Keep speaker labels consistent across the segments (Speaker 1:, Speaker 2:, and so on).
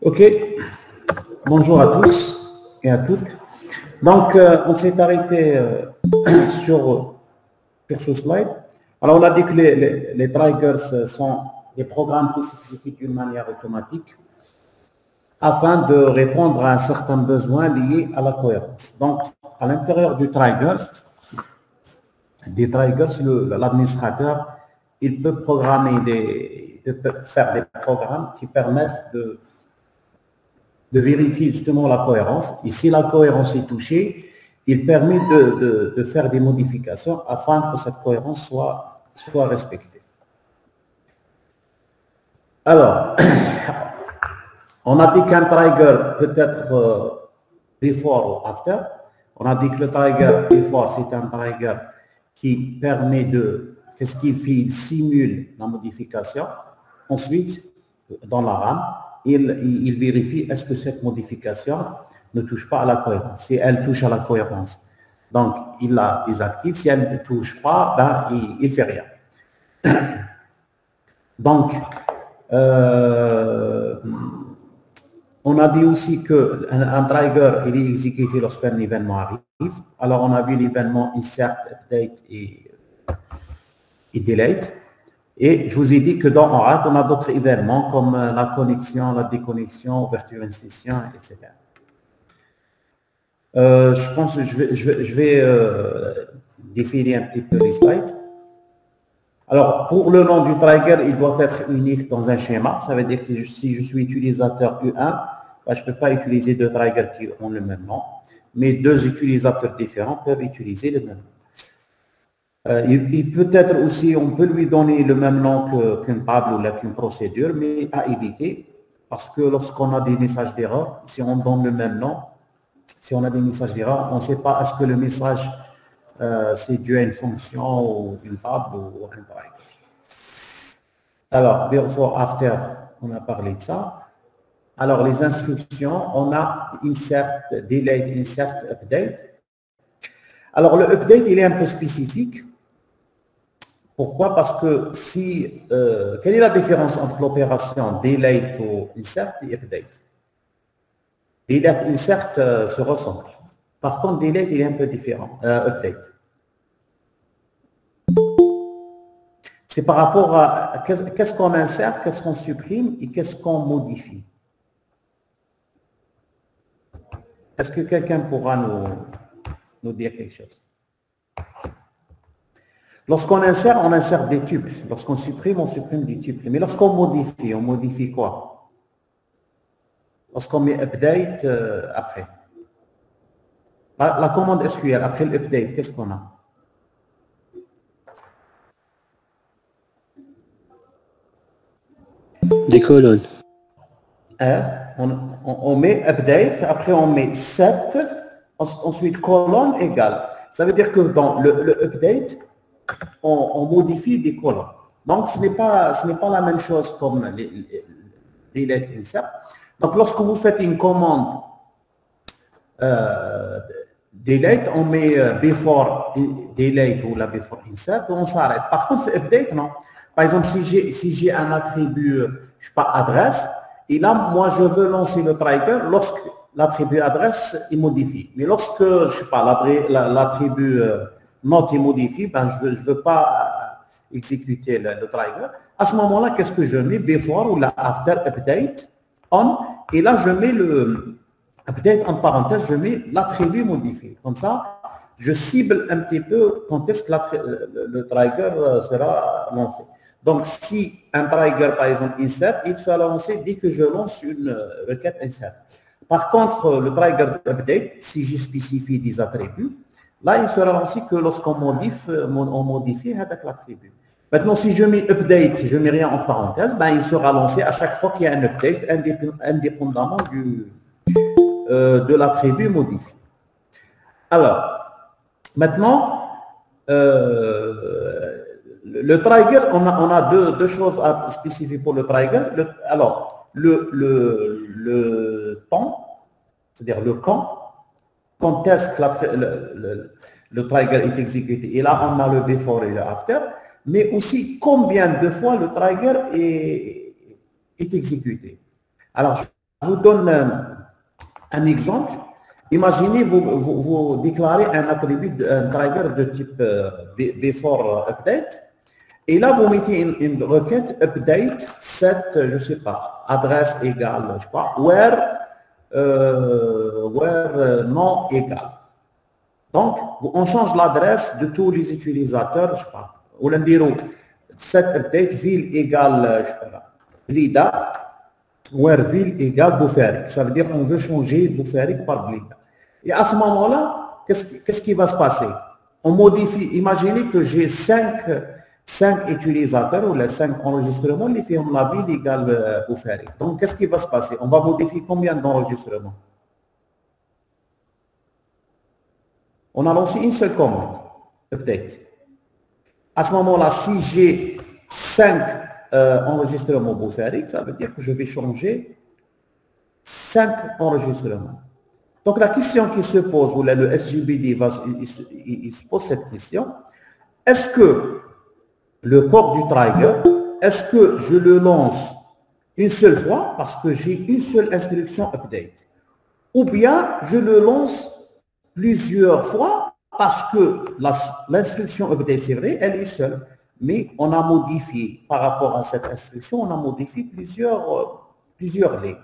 Speaker 1: Ok, bonjour à tous et à toutes. Donc, on s'est arrêté sur ce slide. Alors, on a dit que les triggers sont des programmes qui s'exécutent d'une manière automatique afin de répondre à un certain besoin lié à la cohérence. Donc, à l'intérieur des triggers, l'administrateur, il peut faire des programmes qui permettent de vérifier justement la cohérence. Et si la cohérence est touchée, il permet de faire des modifications afin que cette cohérence soit respectée. Alors, on a dit qu'un trigger peut être before ou after. On a dit que le trigger before, c'est un trigger qui permet qu'est-ce qu'il fait? Il simule la modification. Ensuite, dans la RAM, il vérifie est-ce que cette modification ne touche pas à la cohérence. Si elle touche à la cohérence, donc il la désactive. Si elle ne touche pas, ben, il ne fait rien. Donc, on a dit aussi qu'un trigger il est exécuté lorsqu'un événement arrive. Alors, on a vu l'événement insert, update et delete. Et je vous ai dit que dans ORAT, on a d'autres événements comme la connexion, la déconnexion, ouverture d'une session, etc. Je pense que je vais défiler un petit peu les slides. Alors, pour le nom du trigger, il doit être unique dans un schéma. Ça veut dire que si je suis utilisateur U1, ben, je ne peux pas utiliser deux triggers qui ont le même nom. Mais deux utilisateurs différents peuvent utiliser le même nom. Il peut être aussi, on peut lui donner le même nom qu'une table ou qu'une procédure, mais à éviter, parce que lorsqu'on a des messages d'erreur, si on donne le même nom, si on a des messages d'erreur, on ne sait pas est-ce que le message c'est dû à une fonction ou une table ou un trigger. Alors, before, after, on a parlé de ça. Alors, les instructions, on a insert, delete, insert, update. Alors, le update, il est un peu spécifique. Pourquoi? Parce que quelle est la différence entre l'opération delete ou insert et update? Delete, insert se ressemblent. Par contre, delete, il est un peu différent. Update. C'est par rapport à qu'est-ce qu'on insère, qu'est-ce qu'on supprime et qu'est-ce qu'on modifie. Est-ce que quelqu'un pourra nous dire quelque chose? Lorsqu'on insère, on insère des tuples. Lorsqu'on supprime, on supprime des tuples. Mais lorsqu'on modifie quoi? Lorsqu'on met update après. La commande SQL, après l'update, qu'est-ce qu'on a?
Speaker 2: Des colonnes.
Speaker 1: On met update, après on met set, ensuite colonne égale. Ça veut dire que dans le update, on modifie des colonnes. Donc, ce n'est pas la même chose comme delete insert. Donc, lorsque vous faites une commande delete, on met before delete ou la before insert, on s'arrête. Par contre, c'est update, non. Par exemple, si j'ai un attribut, je sais pas, adresse, et là, moi, je veux lancer le trigger lorsque l'attribut adresse est modifié. Mais lorsque, je sais pas, l'attribut note est modifié, ben, je veux pas exécuter le trigger. À ce moment-là, qu'est-ce que je mets? Before ou la after update on, et là, je mets le update en parenthèse, je mets l'attribut modifié. Comme ça, je cible un petit peu quand est-ce que le trigger sera lancé. Donc, si un trigger, par exemple, insert, il sera lancé dès que je lance une requête insert. Par contre, le trigger update, si je spécifie des attributs, là, il sera lancé que lorsqu'on modifie avec l'attribut. Maintenant, si je mets update, je ne mets rien en parenthèse, ben, il sera lancé à chaque fois qu'il y a un update, indépendamment de l'attribut modifié. Alors, maintenant, le trigger, on a deux choses à spécifier pour le trigger. Alors, le temps, c'est-à-dire le quand est-ce que le trigger est exécuté. Et là, on a le before et le after, mais aussi combien de fois le trigger est exécuté. Alors, je vous donne un exemple. Imaginez, vous déclarez un attribut, un driver de type before update. Et là, vous mettez une requête update set, je ne sais pas, adresse égale, je sais pas, where non égale. Donc, on change l'adresse de tous les utilisateurs, je ne sais pas. Ou l'endiro, set update ville égale, je sais pas, Blida, where ville égale Boufarik. Ça veut dire qu'on veut changer Boufarik par Blida. Et à ce moment-là, qu'est-ce qui va se passer? On modifie, imaginez que j'ai 5 utilisateurs ou les 5 enregistrements, les firmes la ville égale Boufarik. Donc, qu'est-ce qui va se passer? On va modifier combien d'enregistrements? On a lancé une seule commande, update. À ce moment-là, si j'ai 5 enregistrements Boufarik, ça veut dire que je vais changer 5 enregistrements. Donc, la question qui se pose, ou là, le SGBD il se pose cette question, est-ce que le corps du trigger, est-ce que je le lance une seule fois parce que j'ai une seule instruction update, ou bien je le lance plusieurs fois parce que l'instruction update, c'est vrai, elle est seule, mais on a modifié par rapport à cette instruction, on a modifié plusieurs lignes.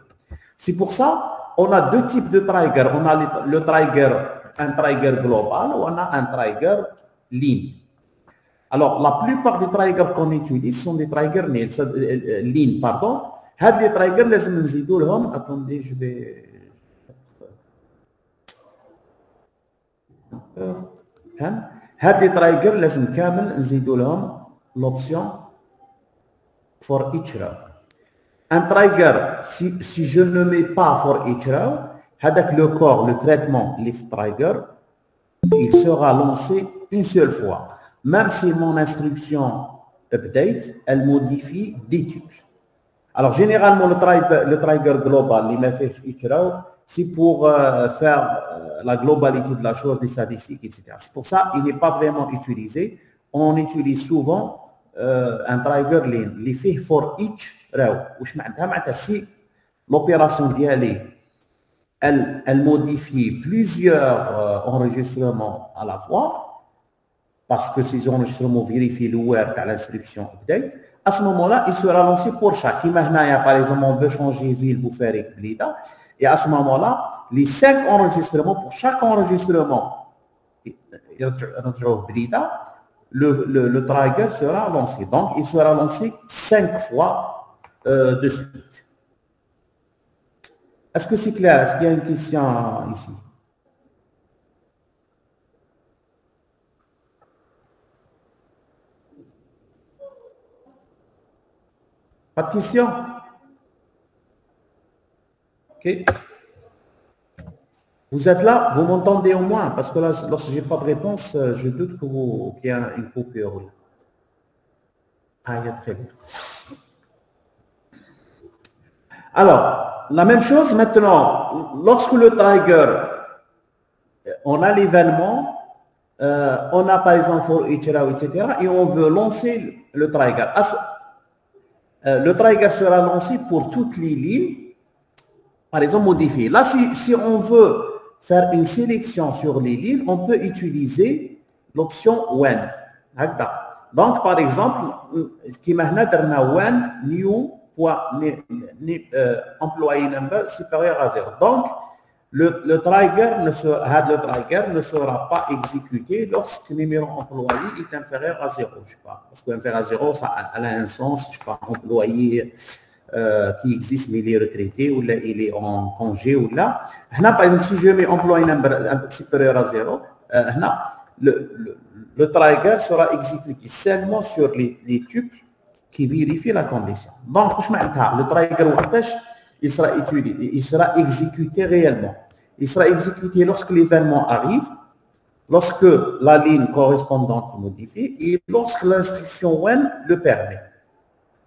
Speaker 1: C'est pour ça on a deux types de trigger. On a le trigger, un trigger global, ou on a un trigger ligne. Alors, la plupart des triggers qu'on utilise sont des triggers ligne, pardon. Les triggers, les attendez, je vais... les triggers, لازم كامل نزيدوا لهم l'option for each row. Un trigger, si je ne mets pas for each row, avec le corps, le traitement lift trigger, il sera lancé une seule fois. Même si mon instruction update, elle modifie des types. Alors, généralement, le trigger global, il m'a fait each row, c'est pour faire la globalité de la chose, des statistiques, etc. C'est pour ça qu'il n'est pas vraiment utilisé. On utilise souvent un trigger ligne, les fait for each row. Si l'opération d'y elle modifie plusieurs enregistrements à la fois, parce que ces enregistrements vérifient le where à l'instruction update, à ce moment-là, il sera lancé pour chaque. Par exemple, on veut changer ville pour faire Blida, et à ce moment-là, les 5 enregistrements, pour chaque enregistrement, le trigger sera lancé. Donc, il sera lancé 5 fois de suite. Est-ce que c'est clair? Est-ce qu'il y a une question ici? Pas de question? Ok. Vous êtes là? Vous m'entendez au moins? Parce que là, lorsque je n'ai pas de réponse, je doute qu'il y a une coupure. Ah, il y a très bien. Alors, la même chose maintenant, lorsque le trigger, on a l'événement, on a par exemple for each row, etc. et on veut lancer le trigger. Le trigger sera lancé pour toutes les lignes, par exemple modifiées. Là, si on veut faire une sélection sur les lignes, on peut utiliser l'option when. Donc, par exemple, qui maintenant when new employee number supérieur à 0. Donc, le trigger ne sera pas exécuté lorsque le numéro employé est inférieur à 0. Je sais pas, parce qu'inférieur à 0, ça a un sens, je sais pas, employé qui existe mais il est retraité ou là, il est en congé ou là. Là, par exemple, si je mets employé number supérieur à 0, le trigger sera exécuté seulement sur les tubes qui vérifient la condition. Donc, le trigger il sera exécuté réellement. Il sera exécuté lorsque l'événement arrive, lorsque la ligne correspondante est modifiée et lorsque l'instruction when le permet.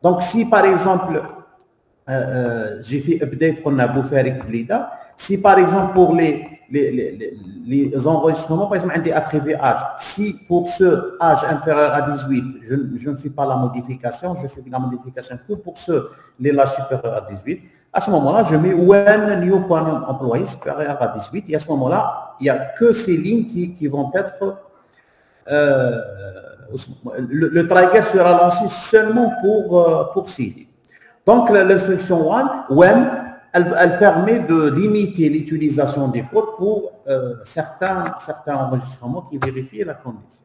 Speaker 1: Donc, si par exemple, j'ai fait update qu'on a bouffé avec Blida, si par exemple pour les enregistrements, par exemple, un des attributs âge, si pour ce âge inférieur à 18, je ne fais pas la modification, je fais la modification que pour ceux les âges supérieurs à 18, À ce moment-là, je mets when new.employé supérieur à 18. Et à ce moment-là, il n'y a que ces lignes qui vont être... le trigger sera lancé seulement pour ces lignes. Donc, l'instruction when, elle permet de limiter l'utilisation des codes pour certains enregistrements qui vérifient la condition.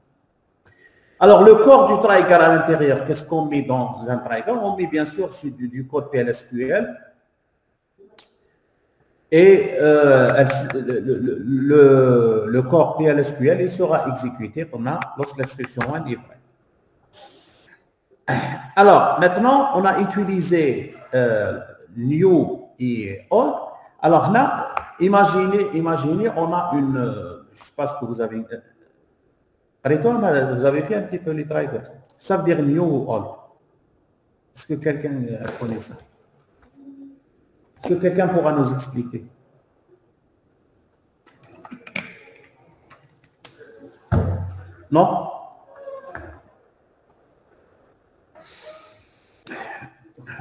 Speaker 1: Alors, le corps du trigger à l'intérieur, qu'est-ce qu'on met dans un trigger? On met bien sûr du code PLSQL. Et le corps PLSQL, il sera exécuté lorsque l'instruction one est vraie. Alors, maintenant, on a utilisé new et old. Alors là, imaginez, on a une... je ne sais pas ce que vous avez... vous avez fait un petit peu les triggers. Ça veut dire new ou old. Est-ce que quelqu'un connaît ça? Est-ce que quelqu'un pourra nous expliquer? Non?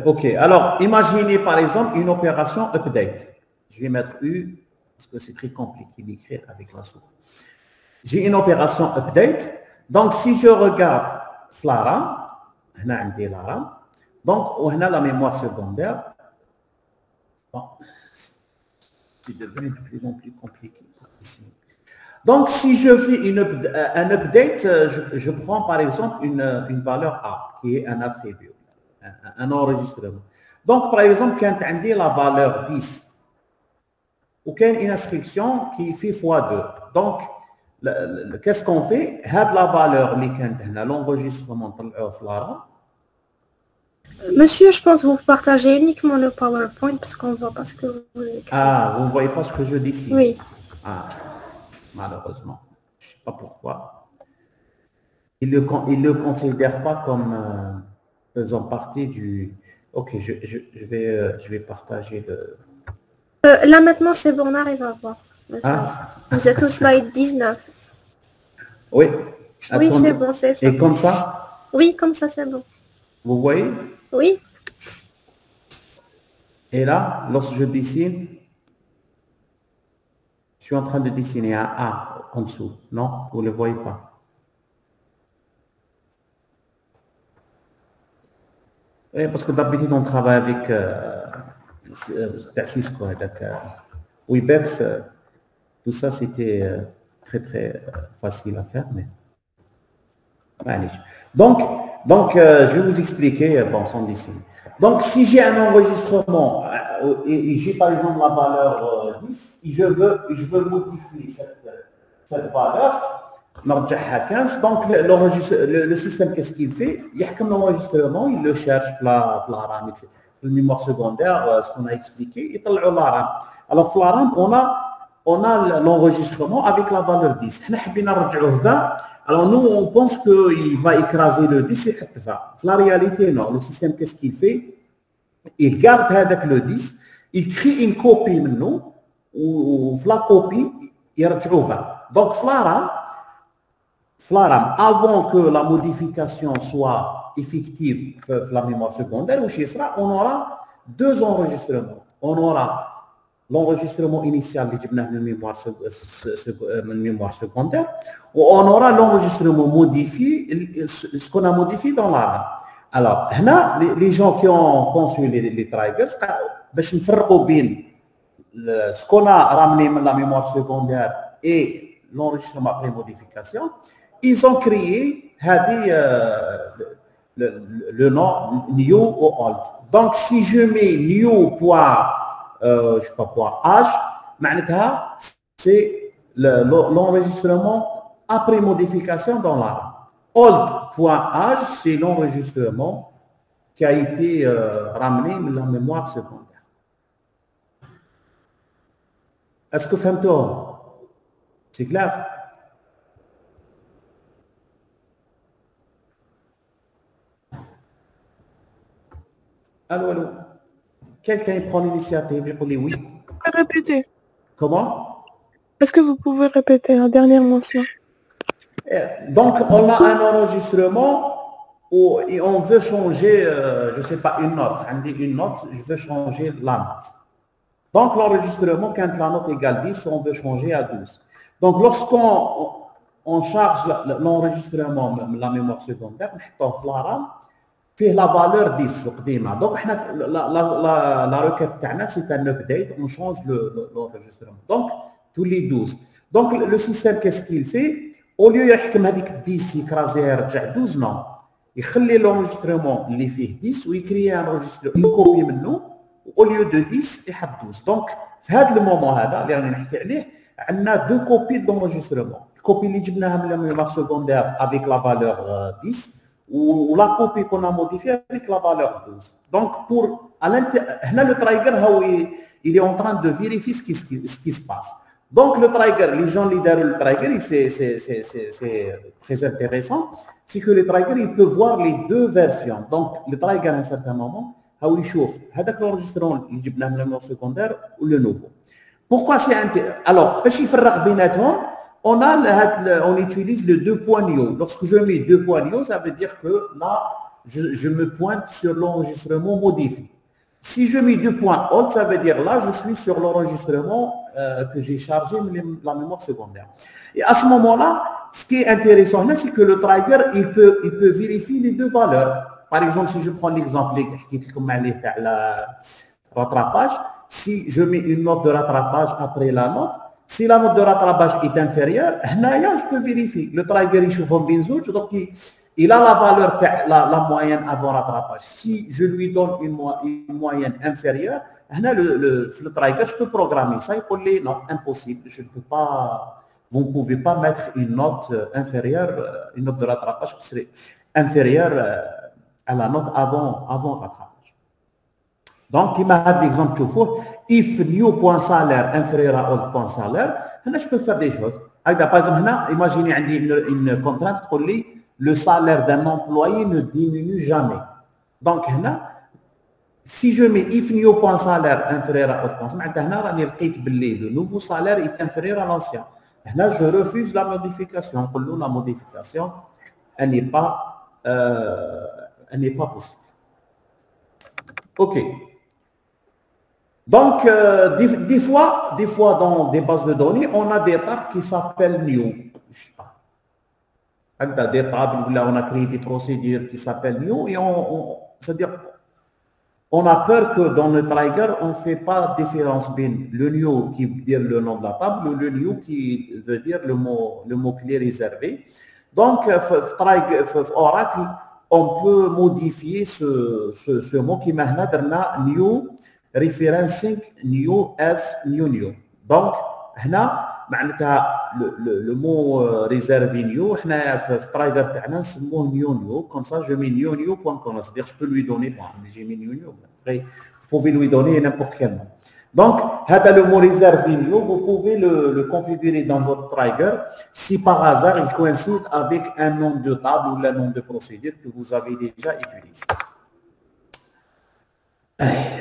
Speaker 1: Ok, alors imaginez par exemple une opération update. Je vais mettre U, parce que c'est très compliqué d'écrire avec la souris. J'ai une opération update. Donc si je regarde Flaram, donc on a la mémoire secondaire. Bon, c'est devenu de plus en plus compliqué ici. Donc, si je fais un update, je prends par exemple une valeur A, qui est un attribut, un enregistrement. Donc, par exemple, quand on dit la valeur 10, ou qu'il y a une instruction qui fait x2. Donc, qu'est-ce qu'on fait? La valeur, l'enregistrement de Flara.
Speaker 2: Monsieur, je pense que vous partagez uniquement le PowerPoint parce qu'on ne voit pas ce que vous écrivez.
Speaker 1: Ah, vous ne voyez pas ce que je dis ici?
Speaker 2: Oui.
Speaker 1: Ah, malheureusement. Je ne sais pas pourquoi. Il ne le considère pas comme faisant partie du... Ok, je vais partager le...
Speaker 2: Là maintenant, c'est bon, on arrive à voir.
Speaker 1: Ah.
Speaker 2: Vous êtes au slide 19.
Speaker 1: Oui.
Speaker 2: Oui, c'est bon, c'est ça.
Speaker 1: Et comme ça?
Speaker 2: Oui, comme ça, c'est bon.
Speaker 1: Vous voyez?
Speaker 2: Oui.
Speaker 1: Et là, lorsque je dessine, je suis en train de dessiner un A en dessous. Non, vous ne le voyez pas. Oui, parce que d'habitude, on travaille avec Cisco, avec Webex. Tout ça, c'était très, très facile à faire. Mais... Donc, je vais vous expliquer sans dessiner. Donc, si j'ai un enregistrement et j'ai par exemple la valeur 10, et je veux modifier cette valeur, donc le système, qu'est-ce qu'il fait? Il y a comme l'enregistrement, il le cherche la RAM, le mémoire secondaire, ce qu'on a expliqué, et la RAM. Alors, la RAM, on a l'enregistrement avec la valeur 10. Alors nous, on pense qu'il va écraser le 10 et il va. La réalité, non. Le système, qu'est-ce qu'il fait? Il garde avec le 10, il crée une copie de nous, ou la copie, il retrouve 20. Donc, Flaram, avant que la modification soit effective dans la mémoire secondaire, on aura deux enregistrements. On aura l'enregistrement initial de la mémoire secondaire, ou on aura l'enregistrement modifié, ce qu'on a modifié dans la RAM. Alors, là, les gens qui ont conçu les triggers, ce qu'on a ramené de la mémoire secondaire et l'enregistrement après modification, ils ont créé le nom new ou old. Donc, si je mets new je sais pas quoi, H, c'est l'enregistrement après modification dans la RAM. Old.h, c'est l'enregistrement qui a été ramené de la mémoire secondaire. Est-ce que fahmtouh? C'est clair? Allô? Quelqu'un prend l'initiative et pour les oui.
Speaker 3: Répétez.
Speaker 1: Comment?
Speaker 3: Est-ce que vous pouvez répéter la dernière mention?
Speaker 1: Donc, on a un enregistrement et on veut changer, je ne sais pas, une note, je veux changer la note. Donc l'enregistrement, quand la note égale 10, on veut changer à 12. Donc lorsqu'on charge l'enregistrement, la mémoire secondaire, on fait la RAM, fait la valeur 10 قديمة. Donc la requête تاعنا c'est un update, on change l'enregistrement. Donc tous les 12. Donc le système qu'est-ce qu'il fait? Au lieu يحكم هذيك 10 يكرازيها يرجع 12 non. يخلي l'enregistrement اللي فيه 10 ويكري ان enregistrement يكوبي منه au lieu de 10 يحط 12. Donc في هذا المومون هذا اللي راني نحكي عليه عندنا دو كوبي دو l'enregistrement. الكوبي اللي جبناها من الميموار سكوندير avec la valeur 10 ou la copie qu'on a modifiée avec la valeur 12. Donc pour هنا le trigger il est en train de vérifier ce qui se passe. Donc le trigger, les gens qui ont le trigger, c'est très intéressant, c'est que le trigger il peut voir les deux versions. Donc le trigger à un certain moment, il يشوف هذاك l'enregistrement اللي جبناه من الميموار secondaire ou le nouveau. Pourquoi c'est intéressant? Alors باش يفرق بيناتهم on utilise le deux points NIO. Lorsque je mets deux points NIO, ça veut dire que là, je me pointe sur l'enregistrement modifié. Si je mets deux points alt, ça veut dire là, je suis sur l'enregistrement que j'ai chargé la mémoire secondaire. Et à ce moment-là, ce qui est intéressant, c'est que le trigger, il peut vérifier les deux valeurs. Par exemple, si je prends l'exemple, rattrapage, si je mets une note de rattrapage après la note, si la note de rattrapage est inférieure, je peux vérifier. Le trigger, il chauffe en benzouj, donc il a la valeur, la moyenne avant rattrapage. Si je lui donne une moyenne inférieure, le trigger, je peux programmer ça. Il dit non, impossible, je ne peux pas, vous ne pouvez pas mettre une note inférieure, une note de rattrapage qui serait inférieure à la note avant rattrapage. Donc, il m'a dit l'exemple que if new.salaire inférieur à old point salaire, je peux faire des choses. Par exemple, imaginez une contrainte qui dit le salaire d'un employé ne diminue jamais. Donc, si je mets if new.salaire inférieur à old point salaire, le nouveau salaire est inférieur à l'ancien. Je refuse la modification. La modification, elle n'est pas possible. OK. Donc, des fois, dans des bases de données, on a des tables qui s'appellent new. Je sais pas. Des tables où là, on a créé des procédures qui s'appellent new et c'est-à-dire, on a peur que dans le trigger, on ne fait pas de différence entre le new qui veut dire le nom de la table ou le new qui veut dire le mot-clé réservé. Donc, Oracle, on peut modifier ce mot qui maintenant new referencing new as new. Donc, le mot réservé new, le trigger c'est new. Comme ça, je mets new.com. C'est-à-dire, je peux lui donner, j'ai mis new. Vous pouvez lui donner n'importe quel nom. Donc, le mot réservé new, vous pouvez le configurer dans votre trigger si par hasard il coïncide avec un nom de table ou le nom de procédure que vous avez déjà utilisé.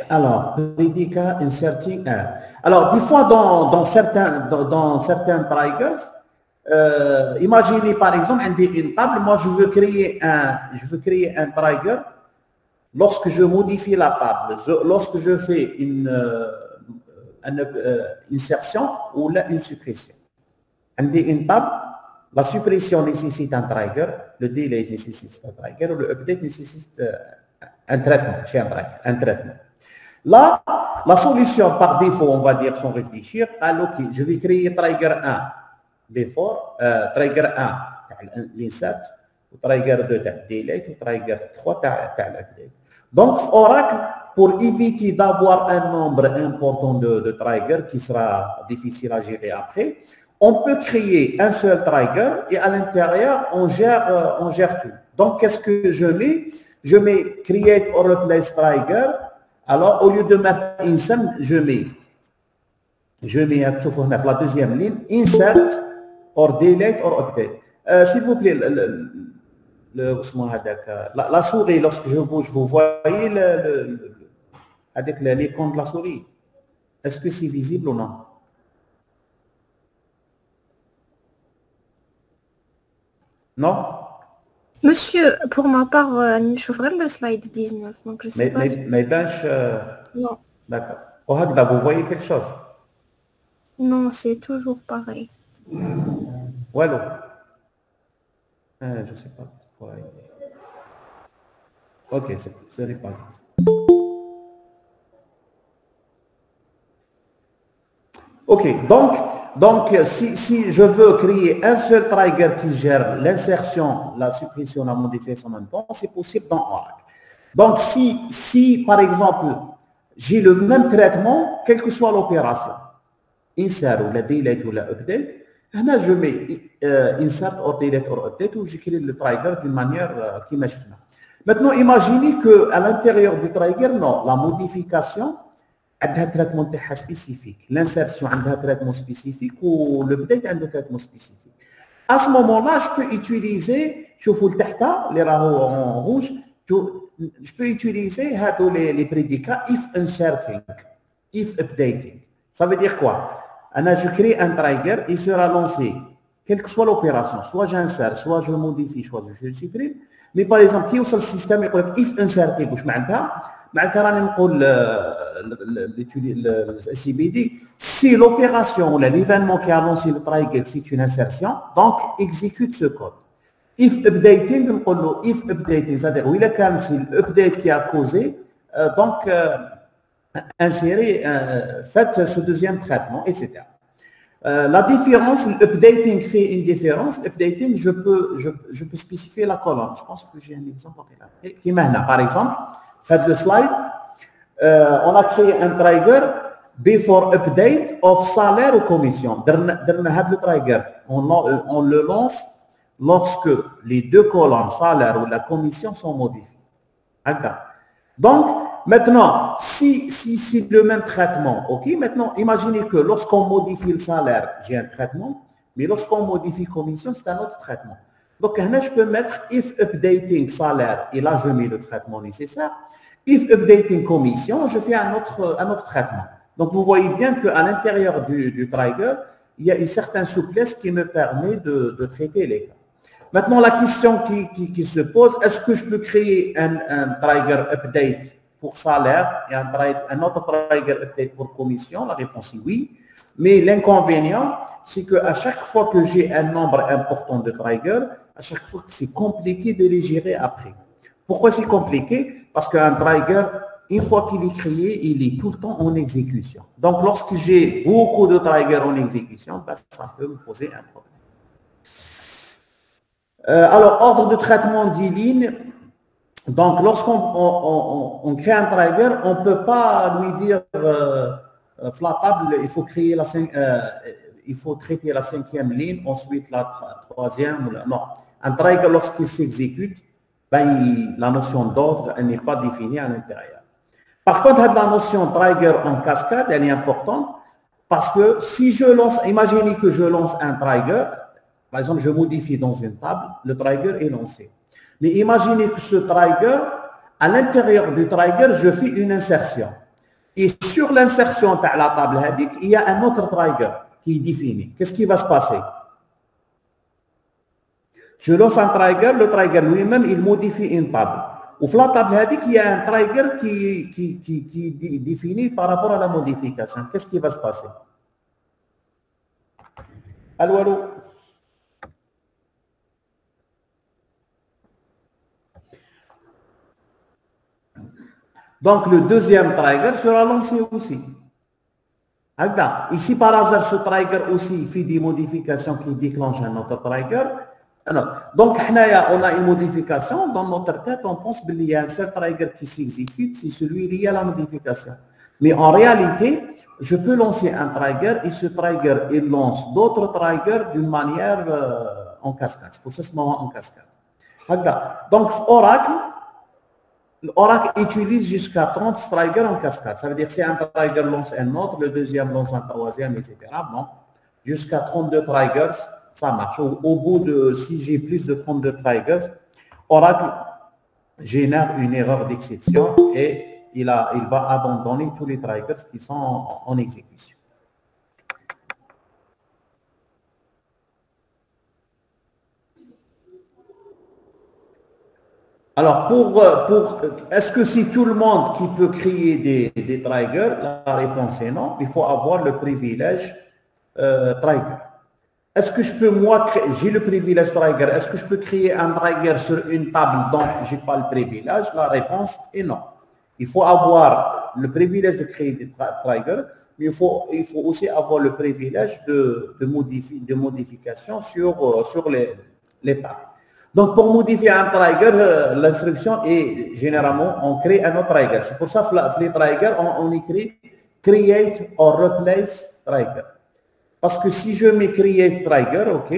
Speaker 1: Alors, prédicat inserting. Alors, des fois, dans certains triggers, imaginez par exemple une table. Moi, je veux créer un trigger lorsque je modifie la table, lorsque je fais une insertion ou une suppression. Une table, la suppression nécessite un trigger, le delay nécessite un trigger, ou le update nécessite un traitement. Là, la solution par défaut, on va dire sans réfléchir, ok, je vais créer trigger 1 before, trigger 1 l'insert, trigger 2 delete, ou trigger 3 l'update. Donc, Oracle, pour éviter d'avoir un nombre important de triggers qui sera difficile à gérer après, on peut créer un seul trigger et à l'intérieur, on gère tout. Donc, qu'est-ce que je mets? Je mets create or replace trigger. Alors, au lieu de mettre insert, je mets la deuxième ligne, insert or delete or update. S'il vous plaît, la souris, lorsque je bouge, vous voyez avec l'icône de la souris. Est-ce que c'est visible ou non? Non?
Speaker 2: Monsieur, pour ma part, je ferai le slide 19, donc je sais pas.
Speaker 1: Mais bench,
Speaker 2: Non,
Speaker 1: d'accord. Oh, là, vous voyez quelque chose?
Speaker 2: non, c'est toujours pareil.
Speaker 1: Wallo. Je sais pas. Ouais. Ok, c'est pas grave. Ok, donc si je veux créer un seul trigger qui gère l'insertion, la suppression, la modification en même temps, c'est possible dans Oracle. Donc si par exemple, j'ai le même traitement, quelle que soit l'opération, insert ou la delete ou la update, là je mets insert or delete or update ou j'écris le trigger d'une manière qui marche. Maintenant, imaginez qu'à l'intérieur du trigger, non, la modification, عندها traitement تاعها spécifique. L'insertion عندها traitement spécifique ou le update عنده traitement spécifique. À ce moment-là, je peux utiliser, شوفوا لتحت اللي راهو en rouge, je peux utiliser هادو les prédicats if inserting, if updating. Ça veut dire quoi? Je crée un trigger, il sera lancé, quelle que soit l'opération, soit j'insère, soit je modifie, soit je supprime. Mais par exemple, qui usa le système يقول لك if inserting واش معناتها؟ معناتها راني نقول CBD, si l'opération ou l'événement qui a lancé le trigger c'est une insertion, donc exécute ce code. If updating, if updating, c'est-à-dire où il a quand c'est l'update qui a causé, donc insérer, faites ce deuxième traitement, etc. La différence, l'updating fait une différence. L'updating, je peux spécifier la colonne. Je pense que j'ai un exemple qui est maintenant. Par exemple, faites le slide. On a créé un trigger before update of salaire ou commission. Le trigger, on le lance lorsque les deux colonnes, salaire ou la commission, sont modifiées. Donc, maintenant, si le même traitement, ok, maintenant, imaginez que lorsqu'on modifie le salaire, j'ai un traitement, mais lorsqu'on modifie commission, c'est un autre traitement. Donc, là, je peux mettre if updating salaire, et là, je mets le traitement nécessaire. If updating commission, je fais un autre traitement. Donc, vous voyez bien qu'à l'intérieur du trigger, il y a une certaine souplesse qui me permet de traiter les cas. Maintenant, la question qui se pose, est-ce que je peux créer un trigger update pour salaire et un autre trigger update pour commission? La réponse est oui. Mais l'inconvénient, c'est qu'à chaque fois que j'ai un nombre important de triggers, à chaque fois que c'est compliqué de les gérer après. Pourquoi c'est compliqué? Parce qu'un trigger, une fois qu'il est créé, il est tout le temps en exécution. Donc, lorsque j'ai beaucoup de triggers en exécution, ben, ça peut me poser un problème. Alors, ordre de traitement d'Eileen. Donc, lorsqu'on crée un trigger, on ne peut pas lui dire la table, il faut traiter la cinquième ligne, ensuite la troisième. Non. Un trigger, lorsqu'il s'exécute, ben, la notion d'ordre n'est pas définie à l'intérieur. Par contre, la notion trigger en cascade, elle est importante parce que si je lance, imaginez que je lance un trigger, par exemple, je modifie dans une table, le trigger est lancé. Mais imaginez que ce trigger, à l'intérieur du trigger, je fais une insertion. Et sur l'insertion de la table, il y a un autre trigger qui est défini. Qu'est-ce qui va se passer? Je lance un trigger, le trigger lui-même, il modifie une table. Ou sur la table, il y a un trigger qui est défini par rapport à la modification. Qu'est-ce qui va se passer? Allô, allô? Donc, le deuxième trigger sera lancé aussi. Ici, par hasard, ce trigger aussi fait des modifications qui déclenchent un autre trigger. Alors, donc, on a une modification. Dans notre tête, on pense qu'il y a un seul trigger qui s'exécute, c'est celui lié à la modification. Mais en réalité, je peux lancer un trigger et ce trigger, il lance d'autres triggers d'une manière en cascade. C'est pour ça que c'est en cascade. Donc, Oracle utilise jusqu'à 30 triggers en cascade. Ça veut dire que si un trigger lance un autre, le deuxième lance un troisième, etc. Bon, jusqu'à 32 triggers, ça marche. Au bout de, si j'ai plus de 32 triggers, Oracle génère une erreur d'exception et il va abandonner tous les triggers qui sont en exécution. Alors, est-ce que c'est tout le monde qui peut créer des triggers? La réponse est non. Il faut avoir le privilège trigger. Est-ce que je peux, moi, j'ai le privilège trigger, est-ce que je peux créer un trigger sur une table dont je n'ai pas le privilège? La réponse est non. Il faut avoir le privilège de créer des triggers, mais il faut aussi avoir le privilège de modification sur les tables. Donc, pour modifier un trigger, l'instruction est généralement, on crée un autre trigger. C'est pour ça que les triggers, on écrit create or replace trigger. Parce que si je mets create trigger, ok,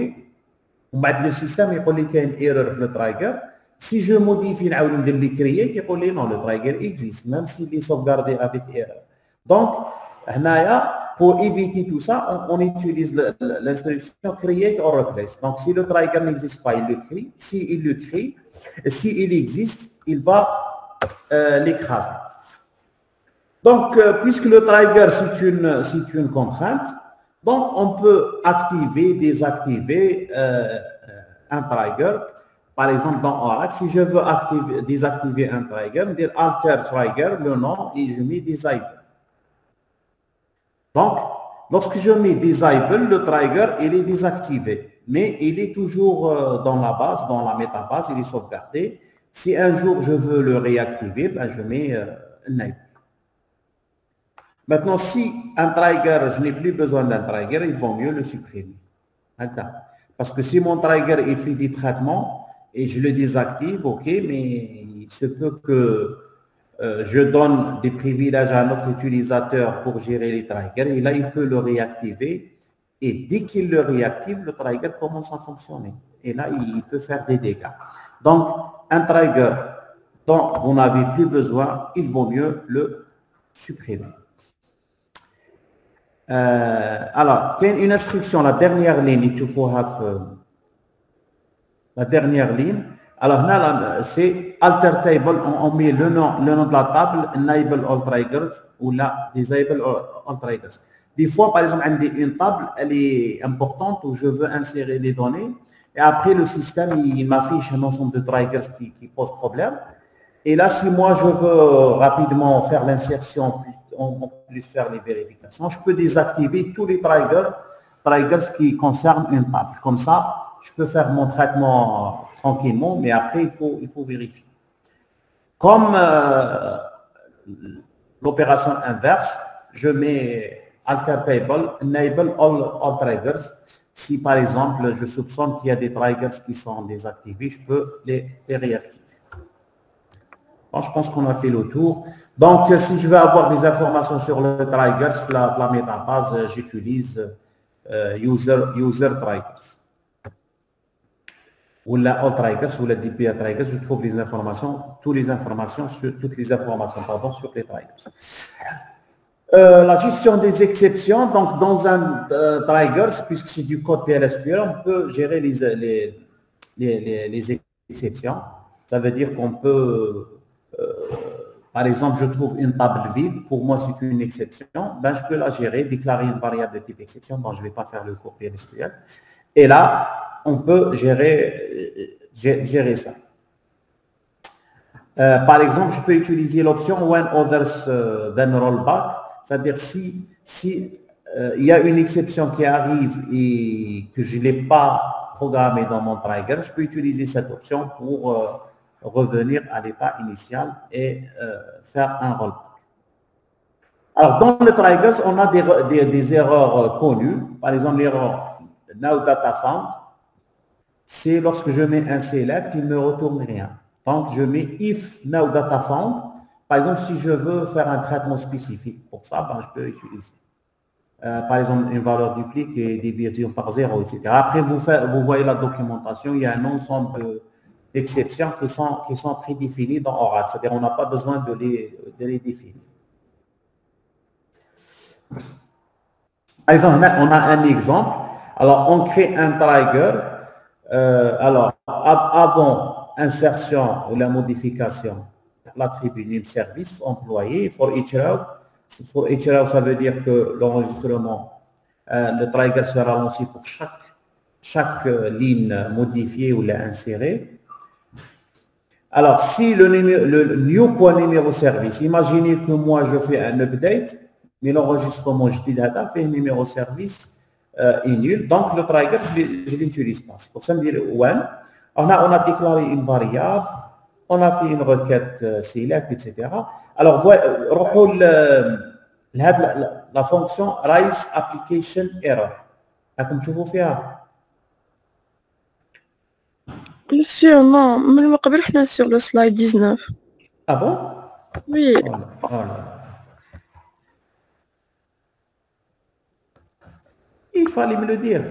Speaker 1: le système il y a une erreur sur le trigger. Si je modifie le create, il dit non, le trigger existe, même s'il est sauvegardé avec erreur. Donc, pour éviter tout ça, on utilise l'instruction create or replace. Donc, si le trigger n'existe pas, il le crée. S'il le crée, s'il existe, il va l'écraser. Donc, puisque le trigger, c'est une contrainte, donc on peut activer, désactiver un trigger. Par exemple, dans Oracle, si je veux désactiver un trigger, je dis alter trigger, le nom, et je mets disable. Donc, lorsque je mets disable, le trigger, il est désactivé. Mais il est toujours dans la base, dans la métabase, il est sauvegardé. Si un jour je veux le réactiver, ben, je mets enable. Maintenant, si un trigger, je n'ai plus besoin d'un trigger, il vaut mieux le supprimer. Parce que si mon trigger il fait des traitements et je le désactive, ok, mais il se peut que je donne des privilèges à notre utilisateur pour gérer les triggers et là, il peut le réactiver. Et dès qu'il le réactive, le trigger commence à fonctionner. Et là, il peut faire des dégâts. Donc, un trigger dont vous n'avez plus besoin, il vaut mieux le supprimer. Alors, il y a une instruction, la dernière ligne, la dernière ligne. Alors là, c'est alter table, on met le nom de la table, enable all triggers ou là, disable all triggers. Des fois, par exemple, une table, elle est importante où je veux insérer des données et après le système, il m'affiche un ensemble de triggers qui posent problème. Et là, si moi, je veux rapidement faire l'insertion, on peut faire les vérifications, je peux désactiver tous les triggers qui concernent une table. Comme ça, je peux faire mon traitement tranquillement, mais après, il faut vérifier. Comme l'opération inverse, je mets alter table, enable all triggers. Si par exemple, je soupçonne qu'il y a des triggers qui sont désactivés, je peux les réactiver. Bon, je pense qu'on a fait le tour. Donc, si je veux avoir des informations sur le triggers, la métabase, j'utilise user triggers. Ou la all triggers, ou la DPA triggers, je trouve les informations, toutes les informations sur les triggers. La gestion des exceptions, donc dans un triggers, puisque c'est du code PLSQL, on peut gérer les exceptions. Ça veut dire qu'on peut, par exemple, je trouve une table vide, pour moi c'est une exception, ben, je peux la gérer, déclarer une variable de type exception, bon je ne vais pas faire le cours PLSQL. Et là, on peut gérer ça. Par exemple, je peux utiliser l'option when others then rollback, c'est-à-dire si il y a une exception qui arrive et que je ne l'ai pas programmée dans mon trigger, je peux utiliser cette option pour revenir à l'état initial et faire un rollback. Alors, dans le triggers, on a des erreurs connues. Par exemple, l'erreur now data found, c'est lorsque je mets un select, il ne me retourne rien. Donc, je mets if now data found. Par exemple, si je veux faire un traitement spécifique pour ça, ben, je peux utiliser. Par exemple, une valeur duplique et division par 0, etc. Après, vous voyez la documentation, il y a un ensemble d'exceptions qui sont prédéfinies dans Oracle. C'est-à-dire qu'on n'a pas besoin de les définir. Par exemple, on a un exemple. Alors, on crée un trigger. Alors, avant insertion ou la modification, l'attribut name service employé for each row. For each row, ça veut dire que l'enregistrement, le trigger sera lancé pour chaque ligne modifiée ou la insérée. Alors, si le new.numéro service, imaginez que moi je fais un update, mais l'enregistrement je dis fait numéro service est nul, donc le trigger je l'utilise pas. C'est pour ça que je dis one. On a déclaré une variable, on a fait une requête select, etc. Alors, la fonction raise application error. Comme tu vois faire.
Speaker 3: Monsieur, non, mais le قبل احنا sur le slide 19.
Speaker 1: Ah bon?
Speaker 3: Oui.
Speaker 1: Oh là. Il fallait me le dire.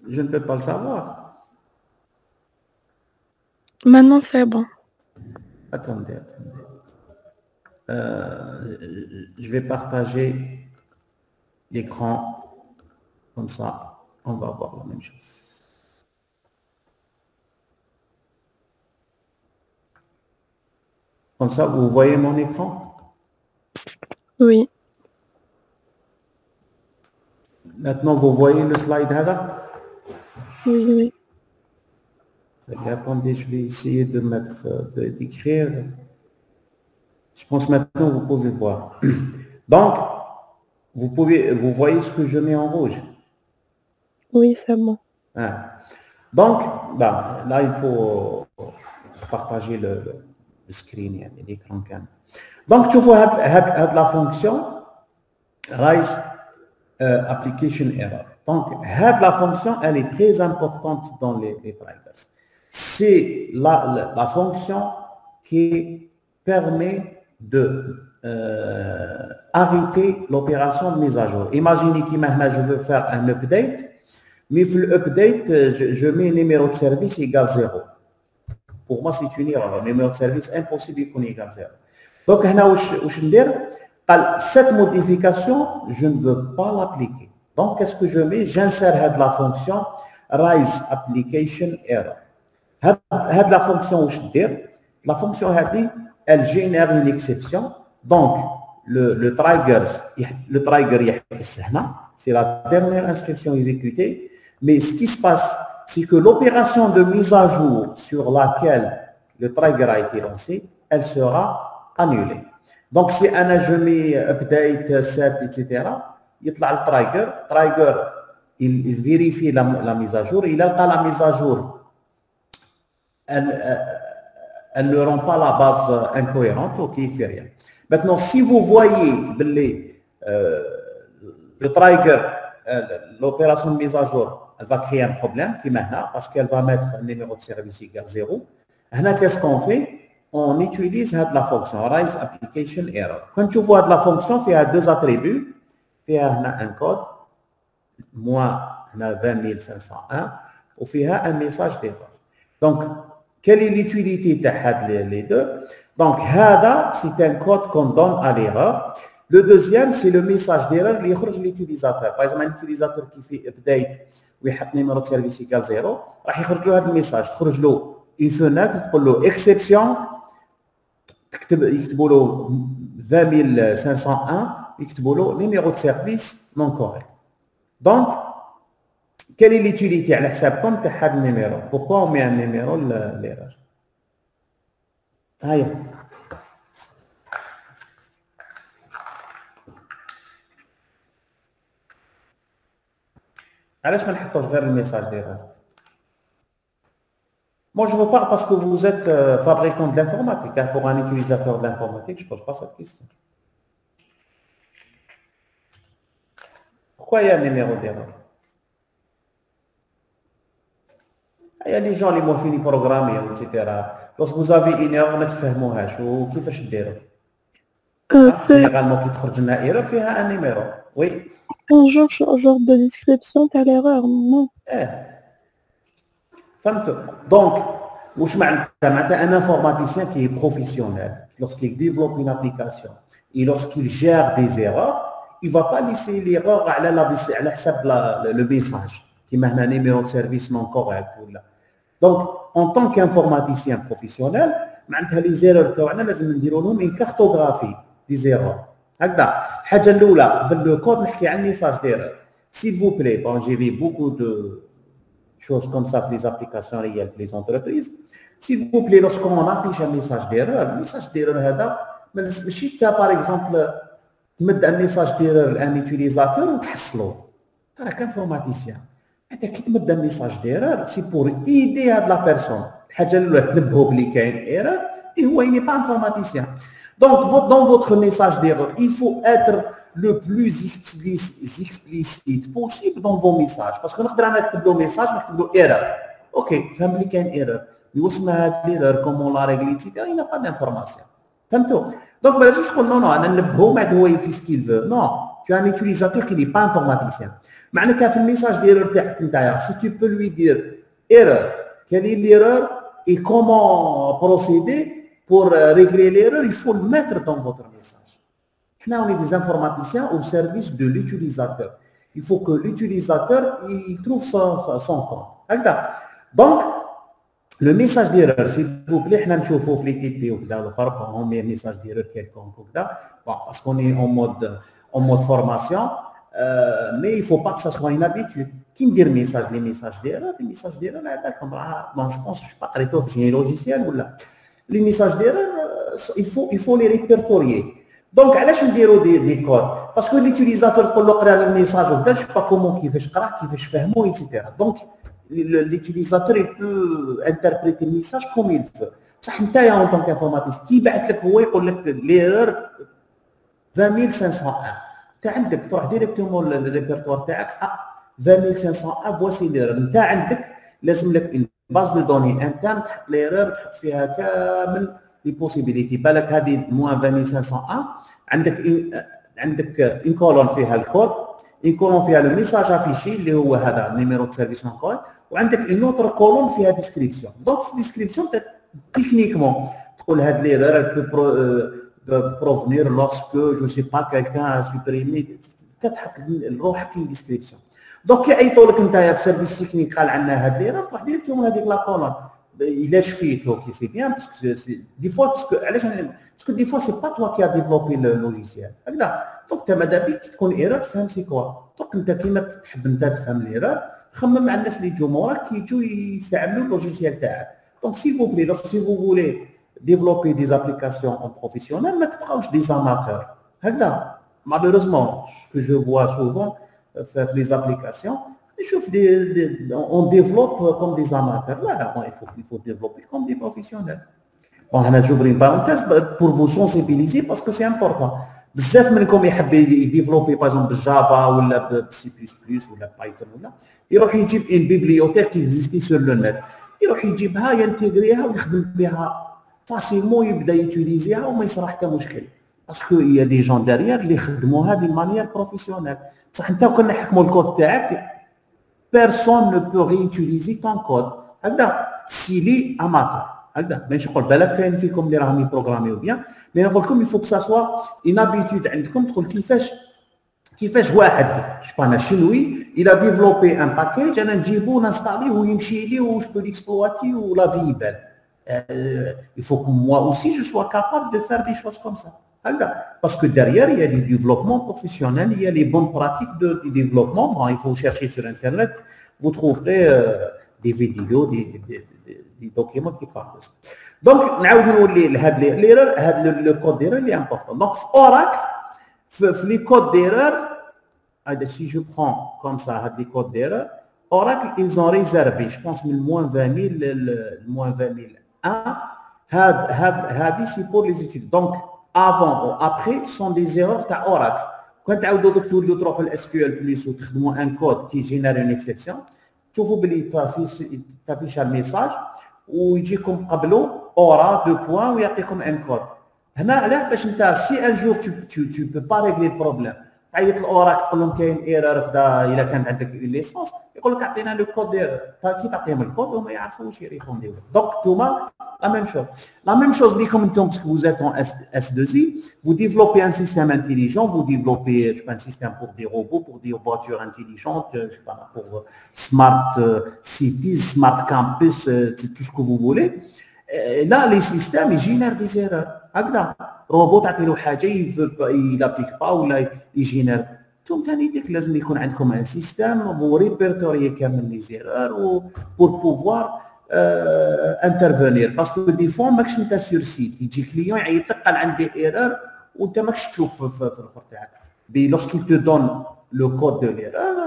Speaker 1: Je ne peux pas le savoir.
Speaker 3: Maintenant, c'est bon.
Speaker 1: Attendez. Je vais partager l'écran. Comme ça, on va voir la même chose. Comme ça, vous voyez mon écran?
Speaker 3: Oui.
Speaker 1: Maintenant, vous voyez le slide là?
Speaker 3: Oui.
Speaker 1: Attendez, je vais essayer de d'écrire. Je pense maintenant vous pouvez voir. Donc, vous voyez ce que je mets en rouge.
Speaker 3: Oui, c'est bon.
Speaker 1: Ah. Donc, là, il faut partager le screen, l'écran cam. Donc, tu vois la fonction raise application error. Donc, la fonction, elle est très importante dans les drivers. C'est la fonction qui permet de arrêter l'opération de mise à jour. Imaginez que maintenant je veux faire un update, mais pour l'update, je mets numéro de service égale 0. Pour moi, c'est une erreur. Numéro de service impossible qu'on égale 0. Donc, cette modification, je ne veux pas l'appliquer. Donc, qu'est-ce que je mets? J'insère la fonction raise application error. La fonction la fonction elle génère une exception. Donc, le trigger, c'est la dernière instruction exécutée. Mais ce qui se passe, c'est que l'opération de mise à jour sur laquelle le trigger a été lancé, elle sera annulée. Donc, si je mets update, set, etc., il y a le trigger, il vérifie la mise à jour, il a la mise à jour. Elle ne rend pas la base incohérente, ok, il ne fait rien. Maintenant, si vous voyez le trigger, l'opération de mise à jour, elle va créer un problème qui maintenant, parce qu'elle va mettre un numéro de service égal 0. Qu'est-ce qu'on fait? On utilise la fonction raise application error. Quand tu vois la fonction, il y a deux attributs. Il y a un code, moi, 20501, et il y a un message d'erreur. Donc, quelle est l'utilité de les deux? Donc, c'est un code qu'on donne à l'erreur. Le deuxième, c'est le message d'erreur qui sort l'utilisateur. Par exemple, un utilisateur qui fait update ou un numéro de service égal 0, il va sortir le message. Il sort une fenêtre, il dit exception, il dit 20501, il dit numéro de service non correct. Donc, quelle est l'utilité à l'acceptance de ce numéro? Pourquoi on met un numéro l'erreur? Aïe. علاش ما نحطوش غير الميساج d'erreur? Moi, je ne veux pas parce que vous êtes fabricant de l'informatique. Pour un utilisateur de l'informatique, je ne pose pas cette question. Pourquoi il y a un numéro d'erreur? Il y a des gens qui ont fini programmer, etc. Lorsque vous avez une erreur, ما تفهموهاش وكيفاش ديروا. Généralement, qui تخرج لنا erreur فيها un numéro. Oui.
Speaker 3: Un genre de description, t'as l'erreur, non?
Speaker 1: Donc, un informaticien qui est professionnel, lorsqu'il développe une application et lorsqu'il gère des erreurs, il ne va pas laisser l'erreur à le message, qui est un numéro de service non correct. Donc, en tant qu'informaticien professionnel, les erreurs, il faut une cartographie des erreurs. هكذا الحاجه الاولى بالكود نحكي عن ميساج ديرور s'il vous plaît, bon, j'ai vu beaucoup de choses comme ça pour les applications réelles pour les entreprises. S'il vous plaît, lorsqu'on affiche un message d'erreur, le message d'erreur ماشي انت par exemple تمد un message d'erreur à un utilisateur وتحصلو راك انفورماتيسيان. انت كي تمد un message d'erreur سي بور ايدي هاد لا بيرسون. الحاجه الاولى تنبهو بلي كاين ايرور et هو il n'est pas informaticien. Donc dans votre message d'erreur, il faut être le plus explicite possible dans vos messages. Parce que نقدر انا نكتب له ميساج نكتب له ايرور. اوكي فهم بلي كاين ايرور. يوسم هاد الايرور كومون لا ريغلي تيتيرا il n'a pas d'information. فهمتوا؟ دونك ما لازمش تقول نو انا ننبهو بعد هو يفي سكيل فو. نو tu as un utilisateur qui n'est pas informaticien. معناتها في الميساج ديالو تاعك نتايا سي tu peux lui dire erreur. Quelle est l'erreur et comment procéder pour régler l'erreur, il faut le mettre dans votre message. Là, on est des informaticiens au service de l'utilisateur. Il faut que l'utilisateur il trouve son compte. Donc, le message d'erreur, s'il vous plaît, on نشوفوا في les TP وكذا الاخر on met un message d'erreur quelconque وكذا parce qu'on est en mode formation, mais il faut pas que ça soit une habitude. Qui me dit les messages d'erreur, bon, je pense, je ne sais pas, j'ai un logiciel ou là. Les messages d'erreur, il faut les répertorier. Donc, علاش نديروا des codes? Parce que l'utilisateur يقول له قرا le message وكذا, je ne sais pas comment كيفاش قرا, كيفاش فهمو, etc. Donc, l'utilisateur il peut interpréter le message comme il veut. بصح نتايا en tant qu'informaticien كي يبعث لك هو يقول لك l'erreur 20501. انت عندك تروح ديريكتومون للريبرتوار تاعك 20501 voici l'erreur. انت عندك لازم لك une base de données interne تحط l'erreur تحط فيها كامل les possibilités. بالك هذه -20501 عندك une colonne فيها الكود, une colonne فيها le message affiché اللي هو هذا النيميرو دو سيرفيس اون وعندك une autre colonne فيها description. donc في description techniquement تقول هذه l'erreur peut provenir lorsque je sais pas quelqu'un a supprimé, كتحط لروحك une description. donc كيعيطوا لك نتايا في سيرفيس تكنيك قال عندنا هاد ليرور تروح ديريكتومون هذيك لا كولون الا شفيت اوكي سي بيان باسكو دي فوا باسكو علاش باسكو دي فوا سي با توا كي ديفلوبي لوجيسيال هكذا. دونك انت ماذا بيك تكون ايرور تفهم سي كوا. دونك انت كيما تحب انت تفهم الايرور خمم مع الناس اللي يجوا موراك كيجوا يستعملوا اللوجيسيال تاعك. دونك سي فو بلي لو سي فو فولي développer des applications en professionnel, mais proche des amateurs. Malheureusement, ce que je vois souvent faire les applications, on développe comme des amateurs. Là, il faut développer comme des professionnels. Bon, j'ouvre une parenthèse pour vous sensibiliser parce que c'est important. بزاف منكم يحب يديفلوبي باغ اكزومبل بالجافا ولا بسي بلس بلس ولا بايثون ولا يروح يجيب ان بيبليوتيك كي اكزيستي سور لو نت, يروح يجيبها ينتيغريها ويخدم بها فاسيلمون, يبدا يوتيليزيها وما يصرا حتى مشكل باسكو يا دي جون داريير اللي خدموها دي مانيير بروفيسيونيل. بصح انت كنا نحكموا الكود تاعك بيرسون نو بو ريوتيليزي طون كود هكذا سيلي اماتور هكذا. ماشي نقول بالك كاين فيكم اللي راهم يبروغراميو بيان, مي نقول لكم يفوك سا سوا اون ابيتود عندكم تقول كيفاش واحد شبانا شنوي الى ديفلوبي ان باكيج انا نجيبو نانستاليه ويمشي لي واش بو ليكسبلواتي ولا في يبان. Il faut que moi aussi je sois capable de faire des choses comme ça. Parce que derrière il y a du développement professionnel, il y a les bonnes pratiques de développement. Bon, il faut chercher sur internet, vous trouverez des vidéos, des documents qui parlent de ça. Donc le code d'erreur est important. Donc Oracle, les codes d'erreur, si je prends comme ça les codes d'erreur, Oracle ils ont réservé, je pense, le moins 20 000 هذه سي بور لي زيتيد. دونك افون و ابري سون دي زيرور تاع اوراكل. كون تعاودوا دوك تولوا تروحوا الاس كيو ال بلس وتخدموا ان كود كي جينيري اون اكسبسيون, تشوفوا بلي تافيش الميساج ويجيكم قبله اورا دو بوان ويعطيكم ان كود. هنا علاه باش انت سي ان جور تو بو با ريغلي البروبليم تعيط الاوراكل تقول لهم كاين ايرور كذا الا كانت عندك ليسونس يقول لك اعطينا لو كود ديال كي تعطيهم الكود وما يعرفوش يريبونديو. دونك نتوما la même chose بكم انتم parce que vous êtes en S2I, vous développez un système intelligent, vous développez je sais pas un système pour des robots, pour des voitures intelligentes, je sais pas pour smart cities, smart campus, tout ce que vous voulez. Là les systèmes ils génèrent des erreurs. هكذا robot تعطي له حاجه il applique pas ولا يجينير انتم ثاني ديك لازم يكون عندكم ان سيستيم وريبرتوري كامل لي زيرور بور بوفوار انترفينير باسكو دي فوا ماكش انت سور سيت يجي كليون يعيط لك قال عندي ايرور وانت ماكش تشوف في الاخر تاعك بي لوسكيل تو دون لو كود دو ليرور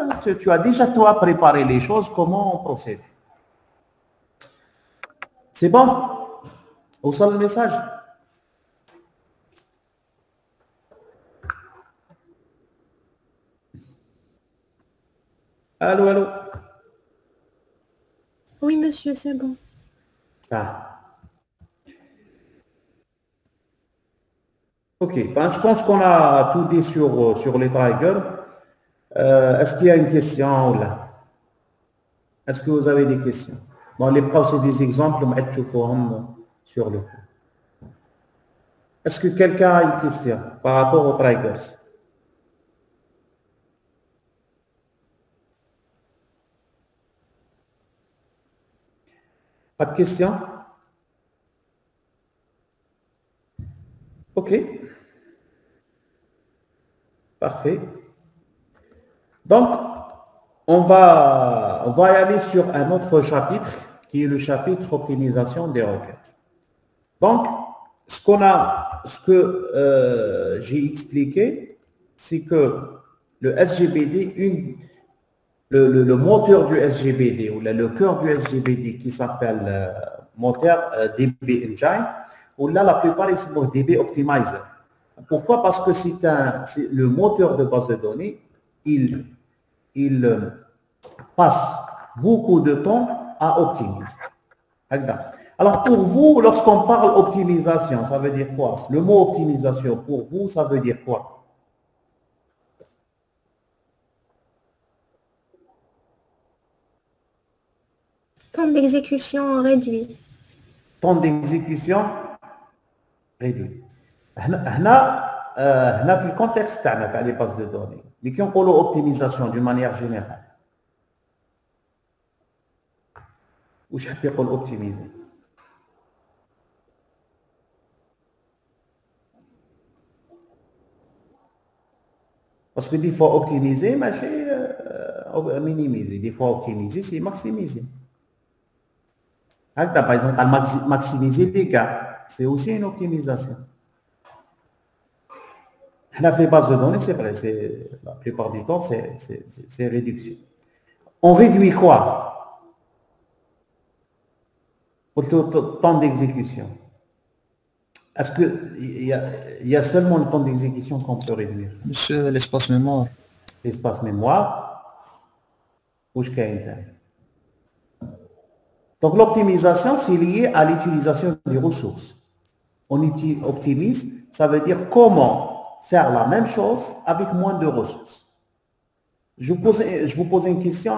Speaker 1: tu as déjà toi préparé les choses comment on procède. C'est bon? وصل الميساج؟ Allô, allô.
Speaker 2: Oui, monsieur, c'est bon.
Speaker 1: Ah. Ok, ben, je pense qu'on a tout dit sur les triggers. Est-ce qu'il y a une question ou là? Est-ce que vous avez des questions? Bon, les preuves, c'est des exemples, mais tu forum sur le coup. Est-ce que quelqu'un a une question par rapport aux triggers? Pas de questions? Ok. Parfait. Donc, on va y aller sur un autre chapitre qui est le chapitre optimisation des requêtes. Donc, ce que j'ai expliqué, c'est que le SGBD, le moteur du SGBD ou le cœur du SGBD qui s'appelle moteur DB Engine, ou là la plupart ils sont DB Optimizer. Pourquoi? Parce que c'est le moteur de base de données, il passe beaucoup de temps à optimiser. Alors pour vous, lorsqu'on parle optimisation, ça veut dire quoi? Le mot optimisation pour vous, ça veut dire quoi?
Speaker 2: Temps d'exécution réduit.
Speaker 1: Temps d'exécution réduit. هنا في الكونتكست تاعنا تاع لي باز دو دوني اللي كي نقولوا اوبتيميزاسيون دو مانيير جينيرال واش حاب يقول اوبتيميزي باسكو دي فوا اوبتيميزي ماشي مينيميزي دي فوا اوبتيميزي سي ماكسيميزي هكذا باغ اكزومبل ماكسيميزي لي كاع سي اوسي اون اوبتيميزاسيون. Là, les bases de données, c'est vrai, la plupart du temps, c'est réduction. On réduit quoi? Au temps d'exécution. Est-ce qu'il y a seulement le temps d'exécution qu'on peut réduire?
Speaker 4: Monsieur, l'espace mémoire.
Speaker 1: L'espace mémoire. Où je Donc l'optimisation, c'est lié à l'utilisation des ressources. On optimise, ça veut dire comment faire la même chose avec moins de ressources. Je vous pose une question.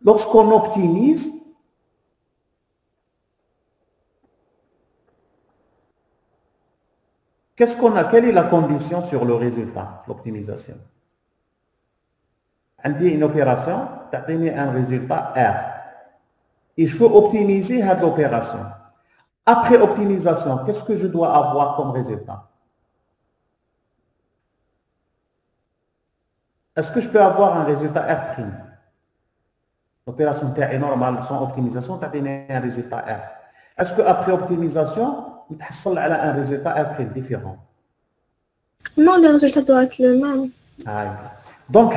Speaker 1: Lorsqu'on optimise, qu'est-ce qu'on a? Quelle est la condition sur le résultat, l'optimisation? On dit une opération, tu as donné un résultat R. Et je veux optimiser cette opération. Après optimisation, qu'est-ce que je dois avoir comme résultat? Est-ce que je peux avoir un résultat R'? L'opération est normale, sans optimisation, tu as donné un résultat R. Est-ce qu'après optimisation, tu as un résultat R' différent?
Speaker 2: Non, le résultat doit être le même.
Speaker 1: Donc,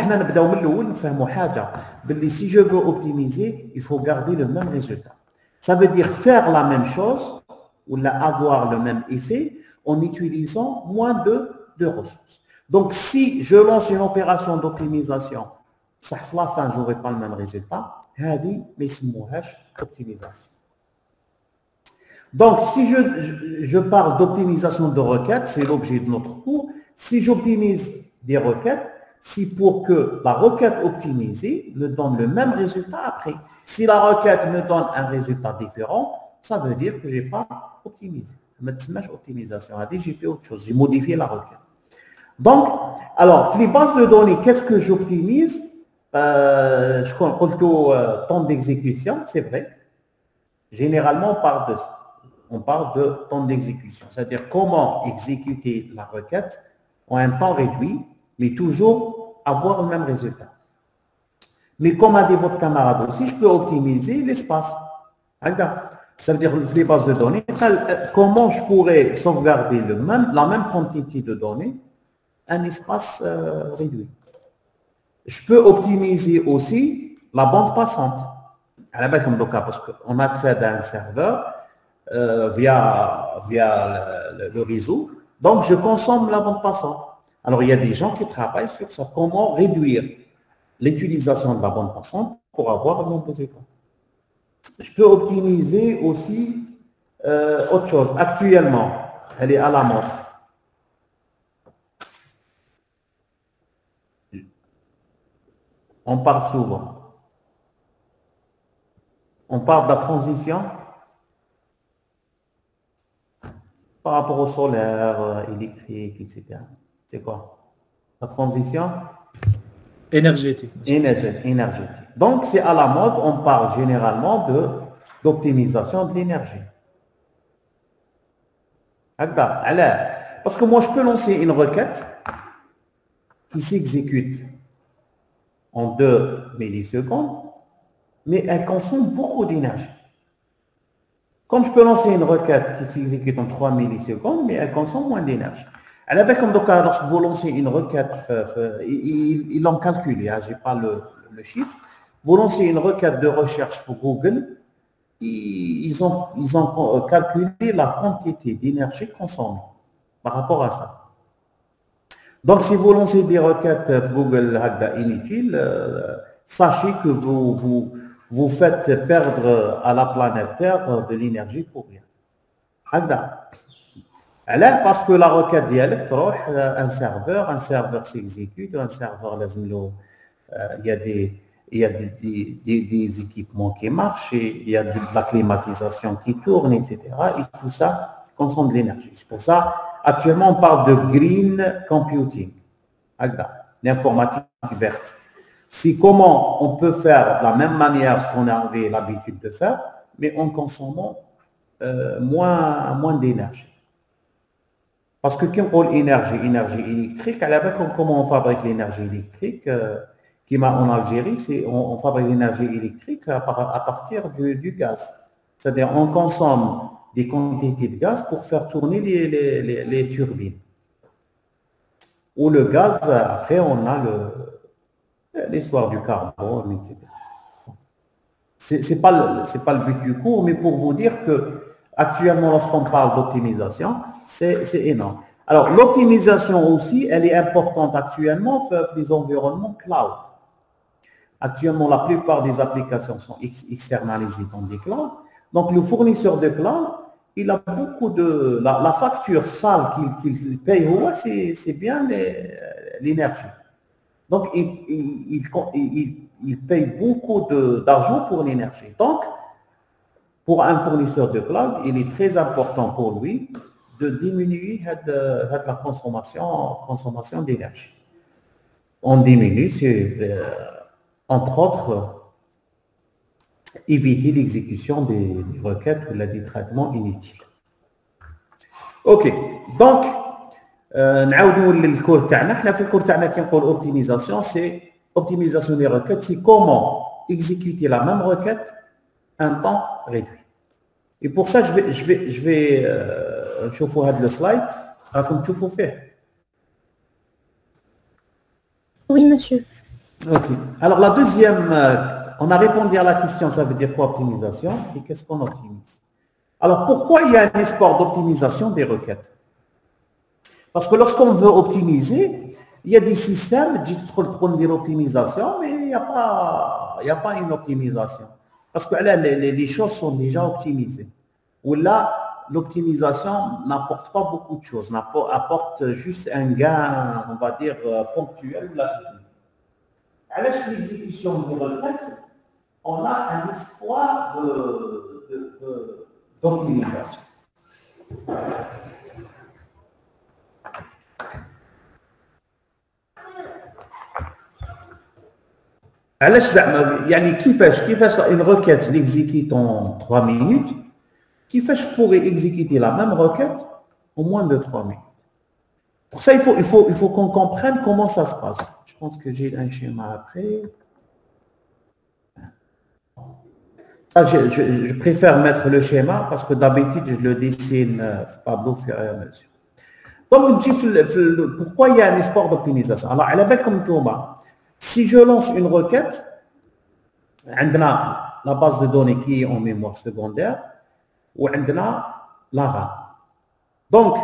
Speaker 1: si je veux optimiser, il faut garder le même résultat. Ça veut dire faire la même chose ou avoir le même effet en utilisant moins de ressources. Donc, si je lance une opération d'optimisation, ça à la fin, je n'aurai pas le même résultat. Optimisation. Donc, si je parle d'optimisation de requêtes, c'est l'objet de notre cours. Si j'optimise des requêtes, c'est pour que la requête optimisée me donne le même résultat après. Si la requête me donne un résultat différent, ça veut dire que je n'ai pas optimisé. Optimisation. J'ai fait autre chose, j'ai modifié la requête. Donc, alors, les bases de données, qu'est-ce que j'optimise? Je compte temps d'exécution, c'est vrai. Généralement, on parle de temps d'exécution, c'est-à-dire comment exécuter la requête en un temps réduit, mais toujours avoir le même résultat. Mais comme a dit votre camarade aussi, je peux optimiser l'espace. Ça veut dire les bases de données. Comment je pourrais sauvegarder la même quantité de données, un espace réduit. Je peux optimiser aussi la bande passante. Parce qu'on accède à un serveur via le réseau. Donc, je consomme la bande passante. Alors, il y a des gens qui travaillent sur ça. Comment réduire l'utilisation de la bande passante pour avoir le même résultat. Je peux optimiser aussi autre chose. Actuellement, elle est à la mode. On parle souvent. On parle de la transition par rapport au solaire, électrique, etc. C'est quoi? La transition
Speaker 4: énergétique.
Speaker 1: Énergétique. Donc, c'est à la mode, on parle généralement d'optimisation de l'énergie. Parce que moi, je peux lancer une requête qui s'exécute en 2 millisecondes, mais elle consomme beaucoup d'énergie. Comme je peux lancer une requête qui s'exécute en 3 millisecondes, mais elle consomme moins d'énergie. Lorsque vous lancez une requête, ils l'ont calculé, je n'ai pas le chiffre. Vous lancez une requête de recherche pour Google, ils ont calculé la quantité d'énergie consommée par rapport à ça. Donc, si vous lancez des requêtes Google inutiles, sachez que vous faites perdre à la planète Terre de l'énergie pour rien. Parce que la requête dialecte, un serveur s'exécute, un serveur, il y a des équipements qui marchent, il y a de la climatisation qui tourne, etc. Et tout ça consomme de l'énergie. C'est pour ça, actuellement, on parle de green computing, l'informatique verte. C'est comment on peut faire de la même manière ce qu'on avait l'habitude de faire, mais en consommant moins d'énergie. Parce que quand on énergie électrique, à la base, comment on fabrique l'énergie électrique en Algérie, on fabrique l'énergie électrique à partir du gaz. C'est-à-dire on consomme des quantités de gaz pour faire tourner les turbines. Ou le gaz, après on a l'histoire du carbone, etc. C'est pas le but du cours, mais pour vous dire que actuellement, lorsqu'on parle d'optimisation, c'est énorme. Alors, l'optimisation aussi, elle est importante actuellement dans les environnements cloud. Actuellement, la plupart des applications sont externalisées dans des clouds. Donc, le fournisseur de cloud, il a beaucoup de... La facture sale qu'il paye, c'est bien l'énergie. Donc, il paye beaucoup d'argent pour l'énergie. Donc, pour un fournisseur de cloud, il est très important pour lui de diminuer la consommation d'énergie. On diminue, c'est entre autres éviter l'exécution des requêtes ou des traitements inutiles. Ok, donc نعاودوا للكور تاعنا. حنا في الكور تاعنا كي نقول optimisation, c'est optimisation des requêtes, c'est comment exécuter la même requête un temps réduit. Et pour ça, je vais نشوفوا هذا السلايد راكم تشوفوا فيه.
Speaker 2: Oui, monsieur.
Speaker 1: Ok. Alors la deuxième, on a répondu à la question, ça veut dire quoi optimisation et qu'est-ce qu'on optimise? Alors pourquoi il y a un espoir d'optimisation des requêtes? Parce que lorsqu'on veut optimiser, il y a des systèmes qui traitent de l'optimisation, mais il n'y a pas une optimisation. Parce que là, les choses sont déjà optimisées. Ou là, l'optimisation n'apporte pas beaucoup de choses, apporte juste un gain, on va dire, ponctuel. Alors, sur l'exécution des requêtes, on a un espoir d'optimisation. علاش زعما يعني كيفاش une requête l'exécute en 3 minutes, كيفاش je pourrais exécuter la même requête en moins de 3 minutes. Pour ça, il faut qu'on comprenne comment ça se passe. Je pense que j'ai un schéma après. Ça, je préfère mettre le schéma parce que d'habitude, je le dessine tableau au fur et à mesure. Donc, pourquoi il y a un espoir d'optimisation? Alors, à la belle comme Thomas, si je lance une requête, on a la base de données qui est en mémoire secondaire, ou on a la RAM. Donc,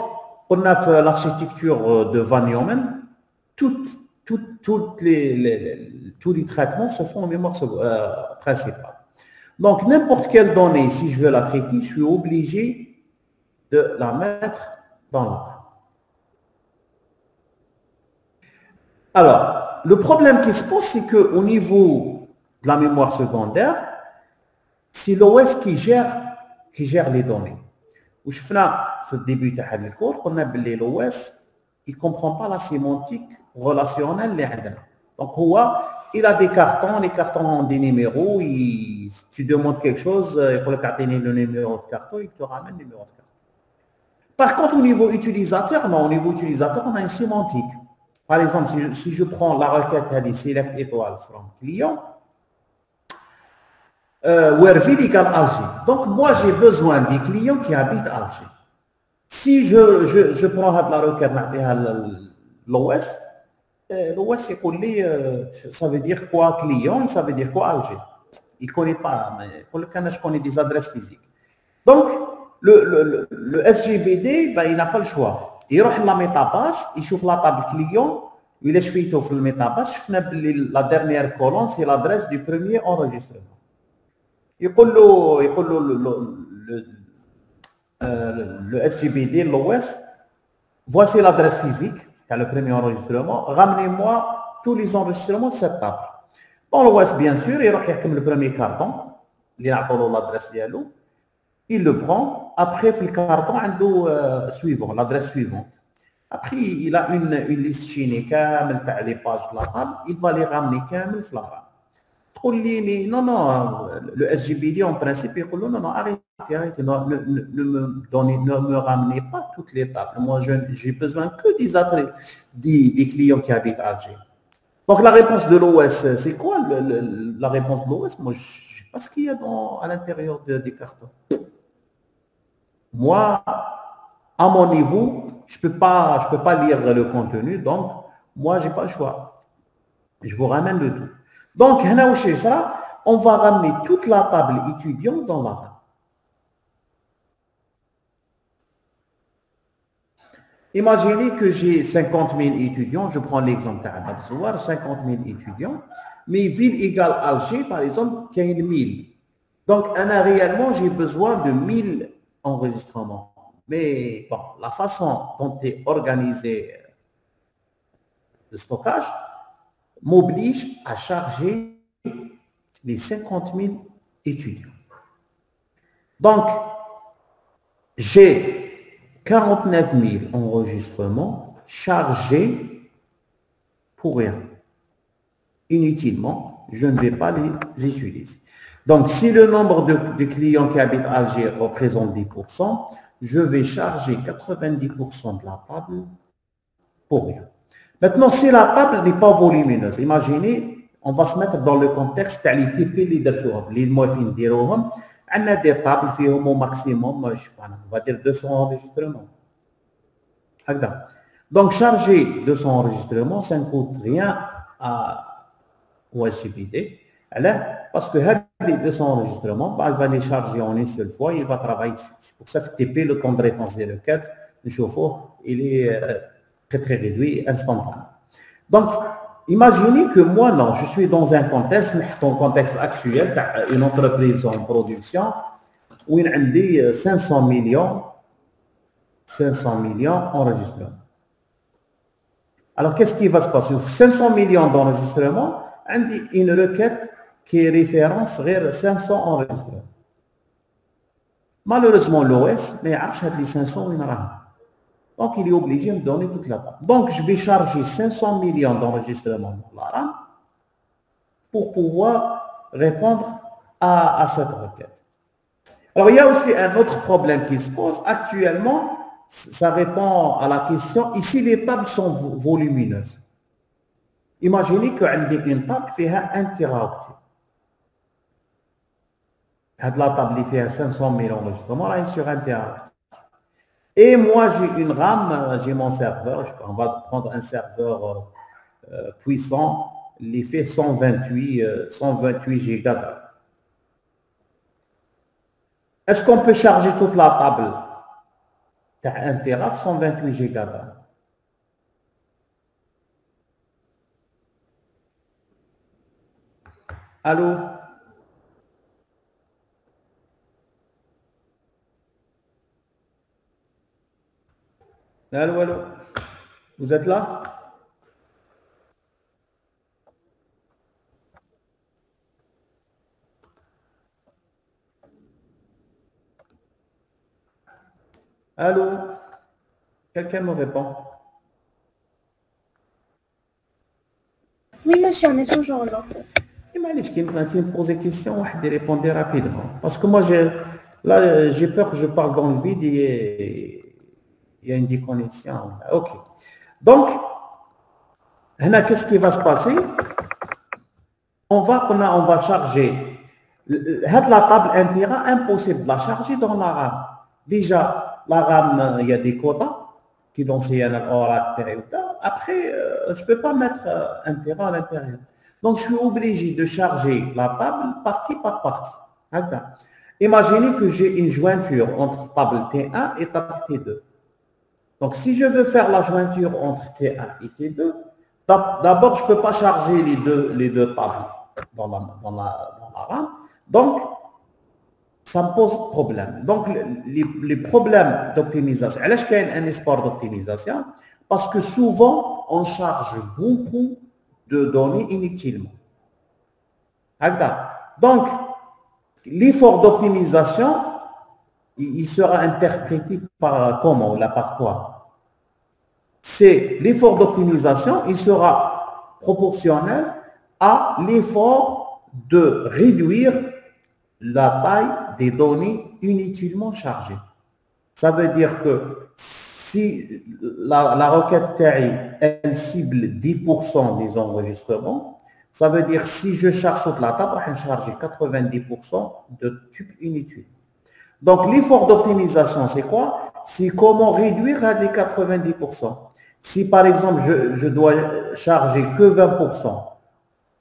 Speaker 1: on a l'architecture de Van Neumann, tous les traitements se font en mémoire principale. Donc, n'importe quelle donnée, si je veux la traiter, je suis obligé de la mettre dans la RAM. Alors, le problème qui se pose, c'est qu'au niveau de la mémoire secondaire, c'est l'OS qui gère les données. Où je fais ce début de le cours, on a l'OS, il ne comprend pas la sémantique relationnelle. Donc, il a des cartons, les cartons ont des numéros, tu demandes quelque chose, pour le donner le numéro de carton, il te ramène le numéro de carton. Par contre, au niveau utilisateur, non, au niveau utilisateur, on a une sémantique. Par exemple, si je prends la requête select étoile from client, Werville égale Alger. Donc, moi, j'ai besoin des clients qui habitent Alger. Si je prends la requête l'OS, l'OS, ça veut dire quoi client, ça veut dire quoi Alger. Il ne connaît pas, mais pour le cas, je connais des adresses physiques. Donc, le SGBD, ben, il n'a pas le choix. Il rentre la métabase, il chauffe la table client, il est fait au métabase, la dernière colonne, c'est l'adresse du premier enregistrement. Le SGBD, l'OS, voici l'adresse physique, qui a le premier enregistrement, ramenez-moi tous les enregistrements de cette table. Dans l'OS, bien sûr, il requiert comme le premier carton, il a l'adresse diallo, il le prend, après, le carton, suivant, l'adresse suivante. Après, il a une liste chaînée, les pages de la table, il va les ramener comme flara. Non, le SGBD en principe, il dit non, arrêtez, ne me ramenez pas toutes les tables. Moi, j'ai besoin que des clients qui habitent Alger. Donc, la réponse de l'OS, c'est quoi la réponse de l'OS? Moi, je ne sais pas ce qu'il y a à l'intérieur des cartons. Moi, à mon niveau, je ne peux pas lire le contenu, donc moi, je n'ai pas le choix. Je vous ramène le tout. Donc, on va ramener toute la table étudiante dans la RAM. Imaginez que j'ai 50 000 étudiants, je prends l'exemple d'Abzouar, 50 000 étudiants, mais ville égale Alger, par exemple, il y a 1000. Donc, réellement, j'ai besoin de 1000 enregistrements. Mais bon, la façon dont est organisé le stockage m'oblige à charger les 50 000 étudiants. Donc, j'ai 49 000 enregistrements chargés pour rien. Inutilement, je ne vais pas les utiliser. Donc, si le nombre de clients qui habitent Alger représente 10%, je vais charger 90% de la table pour rien. Maintenant, si la table n'est pas volumineuse, imaginez, on va se mettre dans le contexte de on a des tables qui ont au maximum, on va dire 200 enregistrements. Donc, charger 200 enregistrements, ça ne coûte rien au SGBD. Parce que les 200 enregistrements, il va les charger en une seule fois, il va travailler dessus. C'est pour ça que TP, le temps de réponse des requêtes, le chauffe-eau, il est très réduit, instantané. Donc, imaginez que moi, non, je suis dans un contexte actuel, une entreprise en production, où il y a 500 millions d'enregistrements. Alors, qu'est-ce qui va se passer? 500 millions d'enregistrements, une requête qui référence 500 enregistrements. Malheureusement, l'OS, mais les 500, il y en a. Donc, il est obligé de me donner toute la table. Donc, je vais charger 500 millions d'enregistrements dans la RAM pour pouvoir répondre à cette requête. Alors, il y a aussi un autre problème qui se pose. Actuellement, ça répond à la question, ici, les tables sont volumineuses. Imaginez que j'ai une table qui a 1 teraoctet. La table qui a 500 000 enregistrements, elle est sur 1 teraoctet. Et moi, j'ai une RAM, j'ai mon serveur. On va prendre un serveur puissant, il fait 128 gigabytes. Est-ce qu'on peut charger toute la table de 1 Tera 128 gigabytes? Allô? Allô, allô? Vous êtes là? Allô? Quelqu'un me répond?
Speaker 2: Oui, monsieur, on est toujours là.
Speaker 1: Et معليش كي me poser question, واحد répondait rapidement. Parce que moi, j'ai peur que je parle dans le vide et il y a une déconnexion. Ok. Donc, qu'est-ce qui va se passer? On va charger. La table 1 Tera, impossible de la charger dans la RAM. Déjà, la RAM, il y a des quotas qui l'ont c'est un oracle. Après, je ne peux pas mettre 1 Tera à l'intérieur. Donc, je suis obligé de charger la table partie par partie. Imaginez que j'ai une jointure entre table T1 et table T2. Donc, si je veux faire la jointure entre T1 et T2, d'abord, je ne peux pas charger les deux tables dans la RAM. Donc, ça me pose problème. Donc, les problèmes d'optimisation. Est-ce qu'il y a un espoir d'optimisation? Parce que souvent, on charge beaucoup de données inutilement. Donc, l'effort d'optimisation, il sera interprété par comment, là, par quoi? C'est l'effort d'optimisation, il sera proportionnel à l'effort de réduire la taille des données inutilement chargées. Ça veut dire que si la requête TAI, elle cible 10% des enregistrements, ça veut dire si je charge toute la table, je vais charger 90% de tubes inutiles. Donc l'effort d'optimisation, c'est quoi? C'est comment réduire les 90%. Si par exemple, je dois charger que 20%,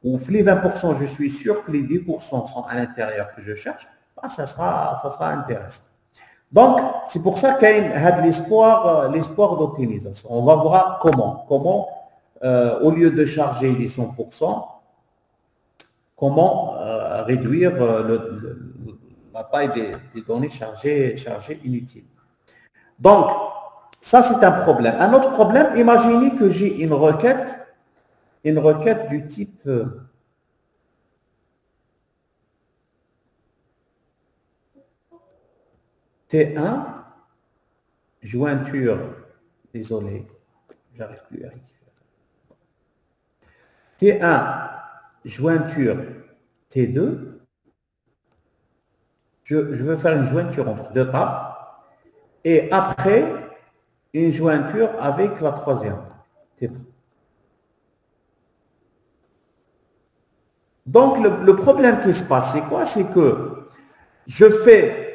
Speaker 1: ou les 20%, je suis sûr que les 10% sont à l'intérieur que je cherche, ça sera intéressant. Donc, c'est pour ça qu'il y a l'espoir d'optimisation. On va voir comment au lieu de charger les 100%, comment réduire la taille des données chargées inutiles. Donc, ça c'est un problème. Un autre problème, imaginez que j'ai une requête du type T1, jointure, désolé, j'arrive plus à écrire. T1, jointure T2, je veux faire une jointure entre deux tables et après une jointure avec la troisième T3. Donc le problème qui se passe, c'est quoi? C'est que je fais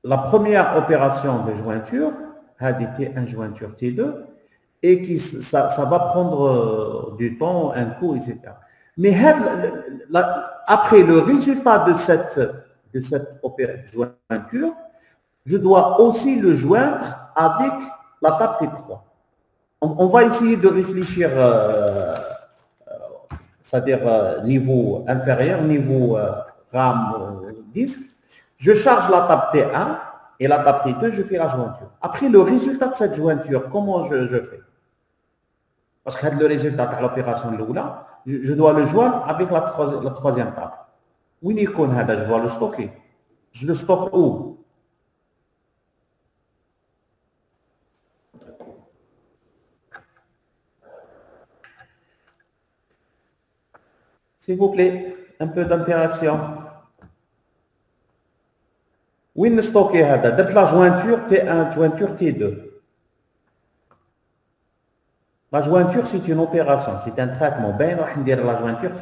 Speaker 1: la première opération de jointure, T1 jointure T2, et ça va prendre du temps, un coût, etc. Mais après le résultat de cette jointure, je dois aussi le joindre avec la table T3. On va essayer de réfléchir, c'est-à-dire niveau inférieur, niveau RAM disque. Je charge la table T1 et la table T2, je fais la jointure. Après, le résultat de cette jointure, comment je fais? Parce que le résultat de l'opération de l'oula, je dois le joindre avec la troisième table. Où est-ce que je dois le stocker? Je le stocke où? S'il vous plaît, un peu d'interaction. Où est-ce que je stocke? درت la jointure T1, jointure T2. La jointure, c'est une opération, c'est un traitement. Ben, on va dire la jointure,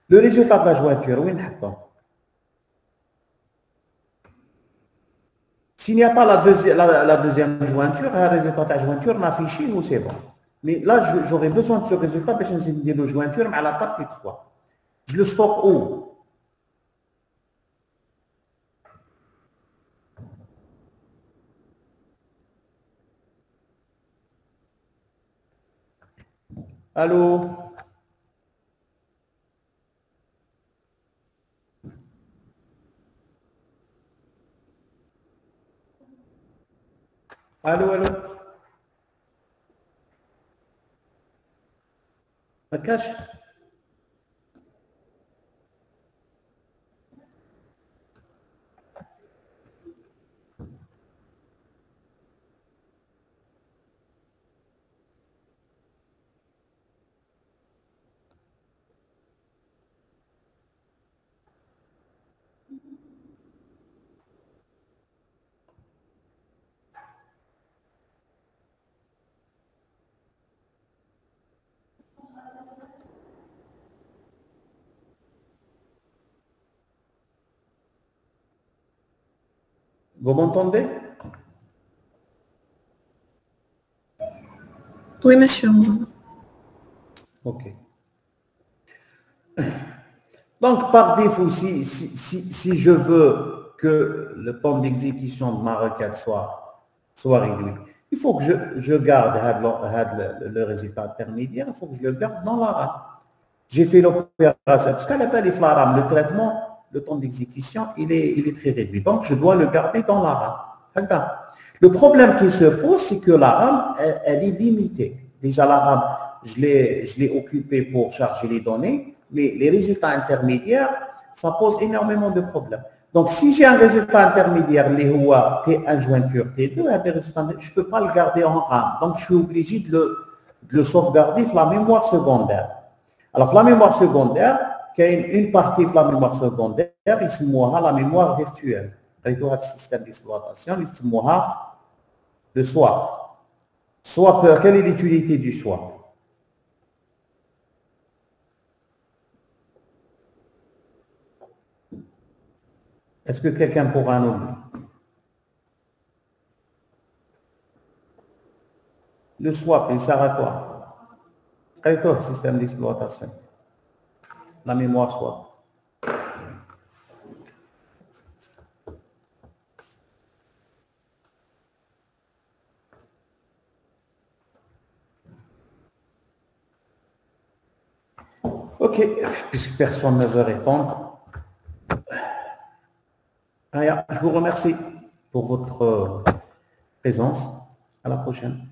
Speaker 1: le résultat de la jointure, où est-ce? S'il n'y a pas la deuxième jointure, le résultat de la jointure m'a affiché ou c'est bon. Mais là, j'aurais besoin de ce résultat parce que je vais la jointure à la partie 3. Je le stocke où? Allô? Allô, allô? ما كاش؟ Vous m'entendez?
Speaker 2: Oui, monsieur, on vous entend.
Speaker 1: Ok. Donc, par défaut, si je veux que le temps d'exécution de ma requête soit réduit, il faut que je garde le résultat intermédiaire, il faut que je le garde dans la RAM. J'ai fait l'opération, parce qu'à l'appel des RAM, le traitement, le temps d'exécution, il est très réduit. Donc, je dois le garder dans la RAM. Le problème qui se pose, c'est que la RAM, elle est limitée. Déjà, la RAM, je l'ai occupée pour charger les données, mais les résultats intermédiaires, ça pose énormément de problèmes. Donc, si j'ai un résultat intermédiaire, les HUA T1 jointure T2, je ne peux pas le garder en RAM. Donc, je suis obligé de le sauvegarder sur la mémoire secondaire. Alors, la mémoire secondaire, il y a une partie de la mémoire secondaire, il se mourra la mémoire virtuelle. Le système d'exploitation, il se mourra le swap. Swap, quelle est l'utilité du swap? Est-ce que quelqu'un pourra nous dire? Le swap, il sert à quoi? Le système d'exploitation. La mémoire swap. Ok, puisque personne ne veut répondre. Je vous remercie pour votre présence. À la prochaine.